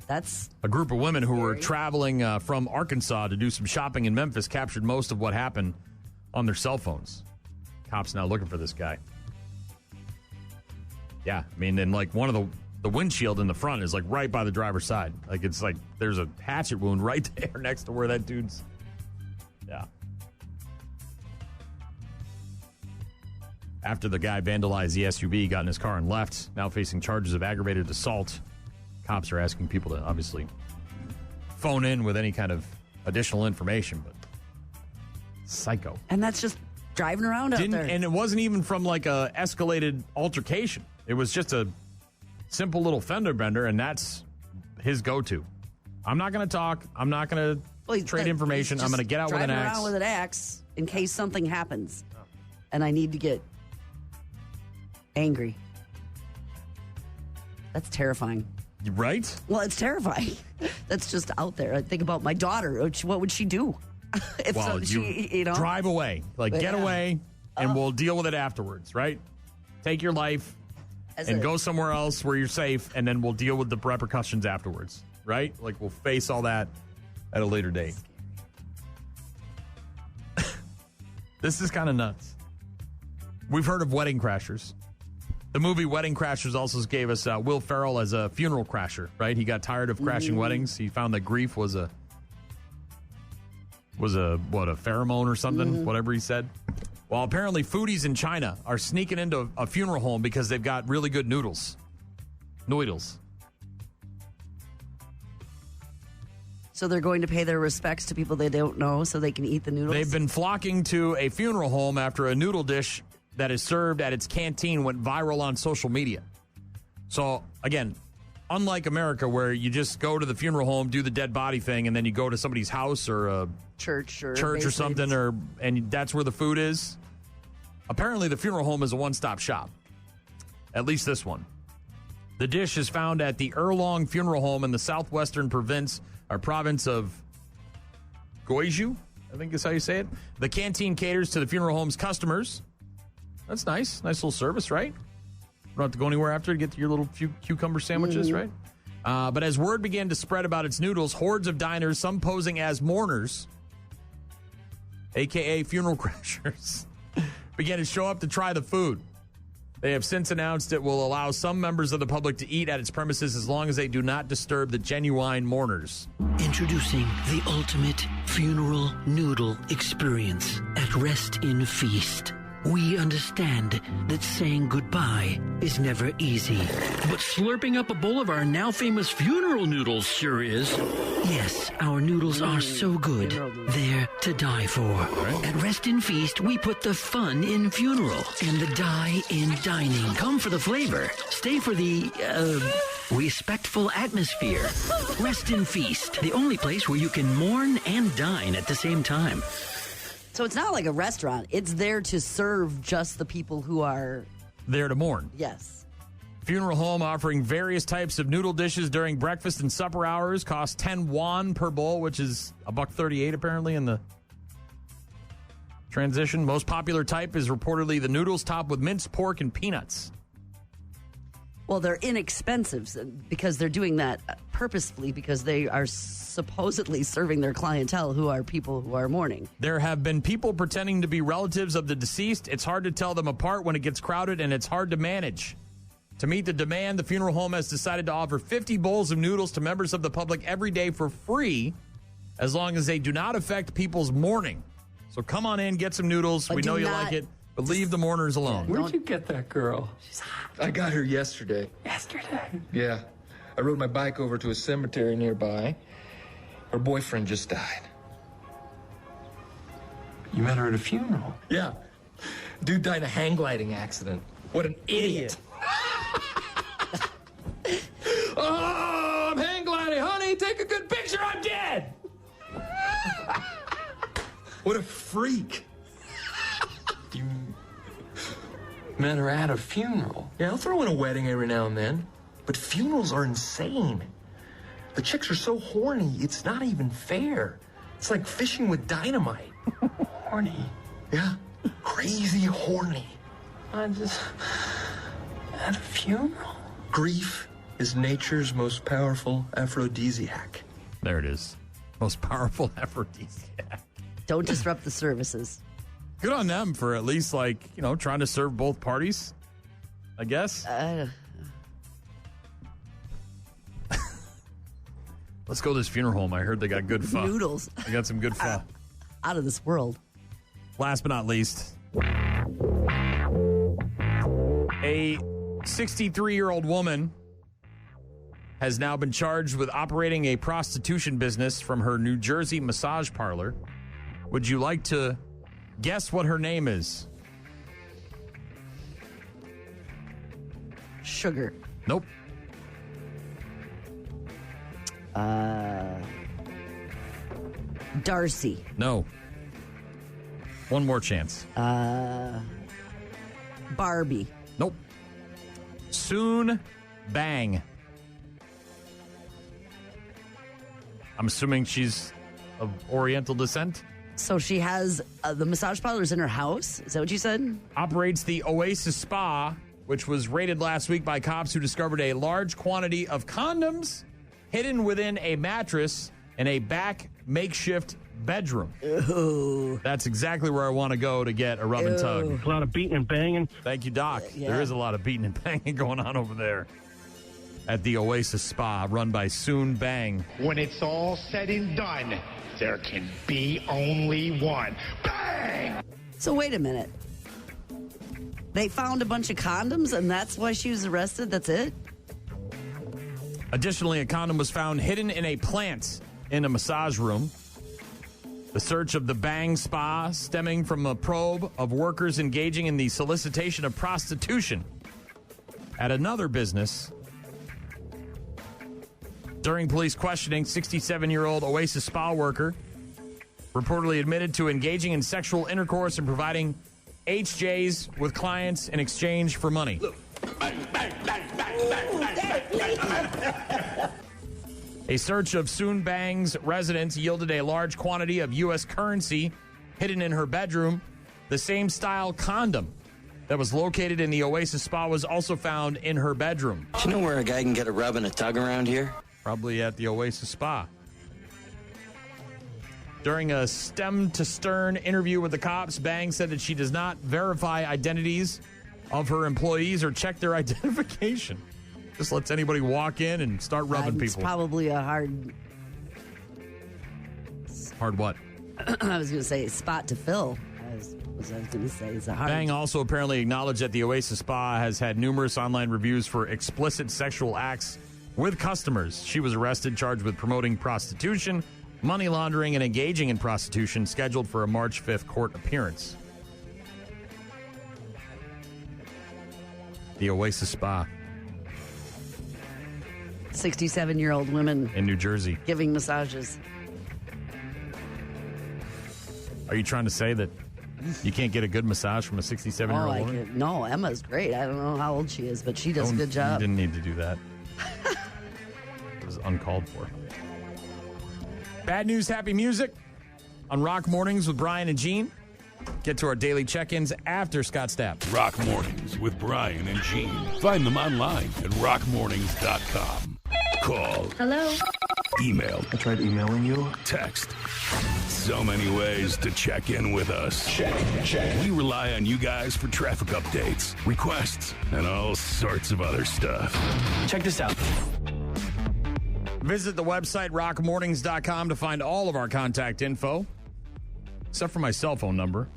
That's a group of women who were traveling from Arkansas to do some shopping in Memphis captured most of what happened on their cell phones. Cops now looking for this guy. Yeah, I mean, and like one of the windshield in the front is like right by the driver's side. Like it's like there's a hatchet wound right there next to where that dude's. Yeah. After the guy vandalized the SUV, got in his car and left, now facing charges of aggravated assault. Cops are asking people to obviously phone in with any kind of additional information, but psycho. And that's just driving around out there. And it wasn't even from like a escalated altercation. It was just a simple little fender bender, and that's his go-to. I'm not going to talk. I'm not going to trade information. I'm going to get out with an axe. Driving around with an axe in case something happens, and I need to get angry. That's terrifying. Right? Well, it's terrifying. That's just out there. I think about my daughter. What would she do? You drive away. Like, get away, and we'll deal with it afterwards, right? Take your life and go somewhere else where you're safe, and then we'll deal with the repercussions afterwards, right? Like, we'll face all that at a later date. This is kind of nuts. We've heard of wedding crashers. The movie Wedding Crashers also gave us Will Ferrell as a funeral crasher, right? He got tired of crashing weddings. He found that grief was a pheromone or something, whatever he said. Well, apparently foodies in China are sneaking into a funeral home because they've got really good noodles. So they're going to pay their respects to people they don't know so they can eat the noodles? They've been flocking to a funeral home after a noodle dish that is served at its canteen went viral on social media. So, again, unlike America where you just go to the funeral home, do the dead body thing, and then you go to somebody's house or a church or something, and that's where the food is. Apparently, the funeral home is a one-stop shop. At least this one. The dish is found at the Erlong Funeral Home in the southwestern province of Gwangju, I think is how you say it. The canteen caters to the funeral home's customers. That's nice. Nice little service, right? You don't have to go anywhere after to get your little few cucumber sandwiches, right? But as word began to spread about its noodles, hordes of diners, some posing as mourners, a.k.a. funeral crashers, began to show up to try the food. They have since announced it will allow some members of the public to eat at its premises as long as they do not disturb the genuine mourners. Introducing the ultimate funeral noodle experience at Rest in Feast. We understand that saying goodbye is never easy. But slurping up a bowl of our now famous funeral noodles sure is. Yes, our noodles are so good. They're to die for. Right. At Rest in Feast, we put the fun in funeral and the die in dining. Come for the flavor. Stay for the, respectful atmosphere. Rest in Feast, the only place where you can mourn and dine at the same time. So it's not like a restaurant. It's there to serve just the people who are there to mourn. Yes. Funeral home offering various types of noodle dishes during breakfast and supper hours. Cost 10 won per bowl, which is $1.38 apparently in the transition. Most popular type is reportedly the noodles topped with minced pork and peanuts. Well, they're inexpensive because they're doing that purposefully because they are supposedly serving their clientele who are people who are mourning. There have been people pretending to be relatives of the deceased. It's hard to tell them apart when it gets crowded, and it's hard to manage. To meet the demand, the funeral home has decided to offer 50 bowls of noodles to members of the public every day for free, as long as they do not affect people's mourning. So come on in, get some noodles. But we know you like it, but leave the mourners alone. Where'd you get that girl? She's hot. I got her yesterday. Yesterday? Yeah. I rode my bike over to a cemetery nearby. Her boyfriend just died. You met her at a funeral? Yeah. Dude died in a hang gliding accident. What an idiot. Oh, I'm hang gliding. Honey, take a good picture. I'm dead. What a freak. You met her at a funeral? Yeah, I'll throw in a wedding every now and then. But funerals are insane. The chicks are so horny, it's not even fair. It's like fishing with dynamite. Horny? Yeah, crazy horny. At a funeral? Grief is nature's most powerful aphrodisiac. There it is. Most powerful aphrodisiac. Don't disrupt the services. Good on them for at least, trying to serve both parties, I guess. Let's go to this funeral home. I heard they got good pho. Noodles. They got some good pho. Out of this world. Last but not least, a 63-year-old woman has now been charged with operating a prostitution business from her New Jersey massage parlor. Would you like to guess what her name is? Sugar. Nope. Darcy. No. One more chance. Barbie. Nope. Soon Bang. I'm assuming she's of Oriental descent. So she has the massage parlors in her house? Is that what you said? Operates the Oasis Spa, which was raided last week by cops who discovered a large quantity of condoms hidden within a mattress in a back makeshift bedroom. Ooh. That's exactly where I want to go to get a rub and tug. A lot of beating and banging. Thank you, Doc. Yeah. There is a lot of beating and banging going on over there at the Oasis Spa, run by Soon Bang. When it's all said and done, there can be only one. Bang! So wait a minute. They found a bunch of condoms and that's why she was arrested? That's it? Additionally, a condom was found hidden in a plant in a massage room. The search of the Bang Spa stemming from a probe of workers engaging in the solicitation of prostitution at another business. During police questioning, 67-year-old Oasis Spa worker reportedly admitted to engaging in sexual intercourse and providing HJs with clients in exchange for money. Look, A search of Soon Bang's residence yielded a large quantity of U.S. currency hidden in her bedroom. The same style condom that was located in the Oasis Spa was also found in her bedroom. Do you know where a guy can get a rub and a tug around here? Probably at the Oasis Spa. During a stem-to-stern interview with the cops, Bang said that she does not verify identities of her employees or check their identification. Just lets anybody walk in and start rubbing people. It's probably a hard... Hard what? I was going to say spot to fill. I was going to say it's a hard... Bang also apparently acknowledged that the Oasis Spa has had numerous online reviews for explicit sexual acts with customers. She was arrested, charged with promoting prostitution, money laundering, and engaging in prostitution, scheduled for a March 5th court appearance. The Oasis Spa. 67-year-old women in New Jersey giving massages. Are you trying to say that you can't get a good massage from a 67-year-old woman? No, Emma's great. I don't know how old she is, but she does a good job. You didn't need to do that. It was uncalled for. Bad news, happy music on Rock Mornings with Brian and Gene. Get to our daily check-ins after Scott Stapp. Rock Mornings with Brian and Gene. Find them online at rockmornings.com. Call. Hello. Email. I tried emailing you. Text. So many ways to check in with us. Check. We rely on you guys for traffic updates, requests, and all sorts of other stuff. Check this out. Visit the website, rockmornings.com, to find all of our contact info, except for my cell phone number.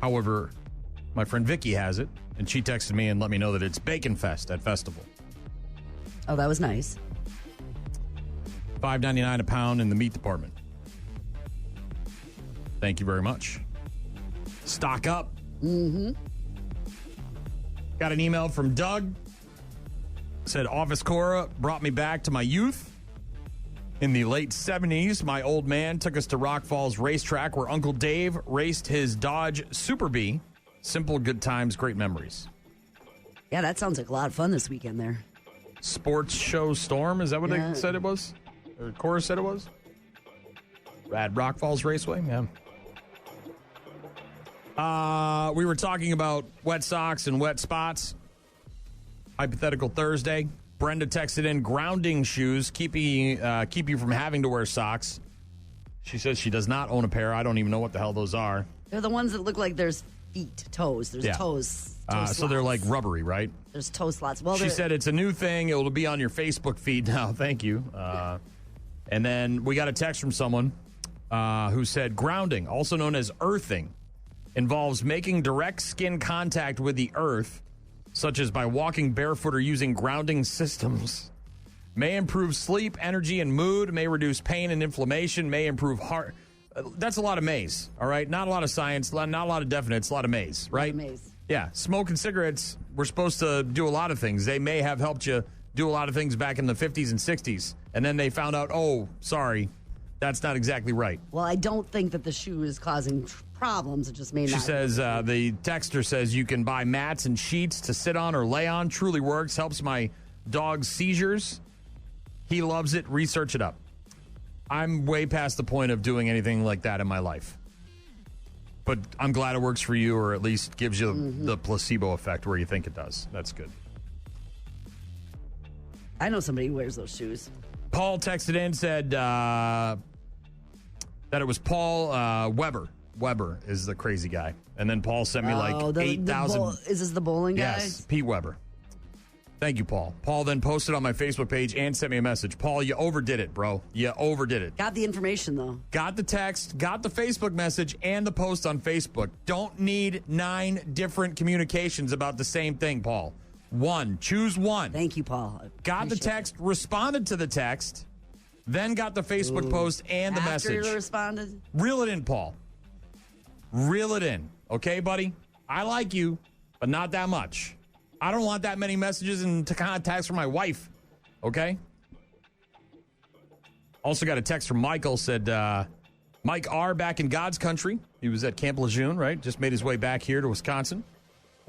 However, my friend Vicky has it, and she texted me and let me know that it's Bacon Fest at Festival. Oh, that was nice. $5.99 a pound in the meat department. Thank you very much. Stock up. Mm-hmm. Got an email from Doug. Said, Office Cora brought me back to my youth. In the late 70s, my old man took us to Rock Falls Racetrack where Uncle Dave raced his Dodge Super Bee. Simple good times, great memories. Yeah, that sounds like a lot of fun this weekend there. Sports Show Storm, is that what they said it was? Or Cora said it was? Rad Rock Falls Raceway, yeah. We were talking about wet socks and wet spots. Hypothetical Thursday. Brenda texted in grounding shoes, keep you from having to wear socks. She says she does not own a pair. I don't even know what the hell those are. They're the ones that look like there's feet, toes. There's toes. So they're like rubbery, right? There's toe slots. Well, she said it's a new thing. It will be on your Facebook feed now. Thank you. And then we got a text from someone who said grounding, also known as earthing, involves making direct skin contact with the earth, such as by walking barefoot or using grounding systems. May improve sleep, energy, and mood. May reduce pain and inflammation. May improve heart. That's a lot of maze, all right? Not a lot of science, not a lot of definites, a lot of maze, right? Maze. Yeah, smoking cigarettes, we're supposed to do a lot of things. They may have helped you do a lot of things back in the 50s and 60s, and then they found out, oh, sorry, that's not exactly right. Well, I don't think that the shoe is causing problems. It just may not. She says, the texter says you can buy mats and sheets to sit on or lay on. Truly works. Helps my dog's seizures. He loves it. Research it up. I'm way past the point of doing anything like that in my life. But I'm glad it works for you, or at least gives you the placebo effect where you think it does. That's good. I know somebody who wears those shoes. Paul texted in, said that it was Paul Weber. Weber is the crazy guy. And then Paul sent me 8,000. Is this the bowling guy? Yes, Pete Weber. Thank you, Paul. Paul then posted on my Facebook page and sent me a message. Paul, you overdid it, bro. You overdid it. Got the information, though. Got the text, got the Facebook message, and the post on Facebook. Don't need 9 different communications about the same thing, Paul. One. Choose one. Thank you, Paul. Got the text, responded to the text, then got the Facebook post and the message. After you responded? Reel it in, Paul. Reel it in. Okay, buddy? I like you, but not that much. I don't want that many messages and contacts from my wife. Okay? Also got a text from Michael, said, Mike R. back in God's country. He was at Camp Lejeune, right? Just made his way back here to Wisconsin.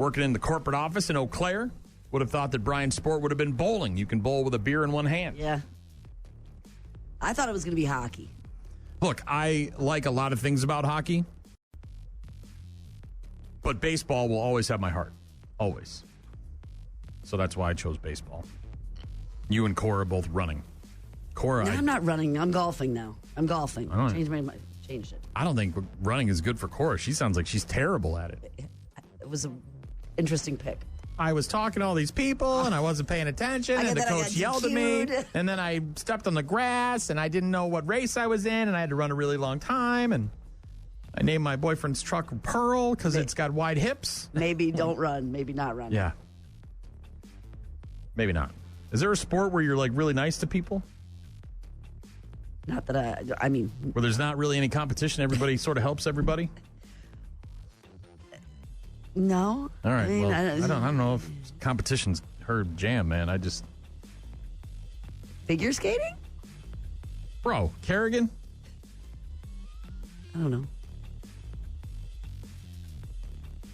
working in the corporate office in Eau Claire. Would have thought that Brian's sport would have been bowling. You can bowl with a beer in one hand. Yeah. I thought it was going to be hockey. Look, I like a lot of things about hockey, but baseball will always have my heart. Always. So that's why I chose baseball. You and Cora both running. Cora, No, I'm not running. I'm golfing now. I'm golfing. I don't- Changed it. I don't think running is good for Cora. She sounds like she's terrible at it. It was an interesting pick. I was talking to all these people, and I wasn't paying attention, and the coach yelled at me, and then I stepped on the grass, and I didn't know what race I was in, and I had to run a really long time, and I named my boyfriend's truck Pearl because it's got wide hips. Maybe don't run. Maybe not run. Yeah. Maybe not. Is there a sport where you're, like, really nice to people? Not that I mean... Where there's not really any competition, everybody sort of helps everybody? No. All right. I mean, I don't know if competition's her jam, man. I just... Figure skating? Bro, Kerrigan? I don't know.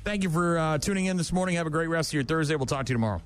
Thank you for tuning in this morning. Have a great rest of your Thursday. We'll talk to you tomorrow.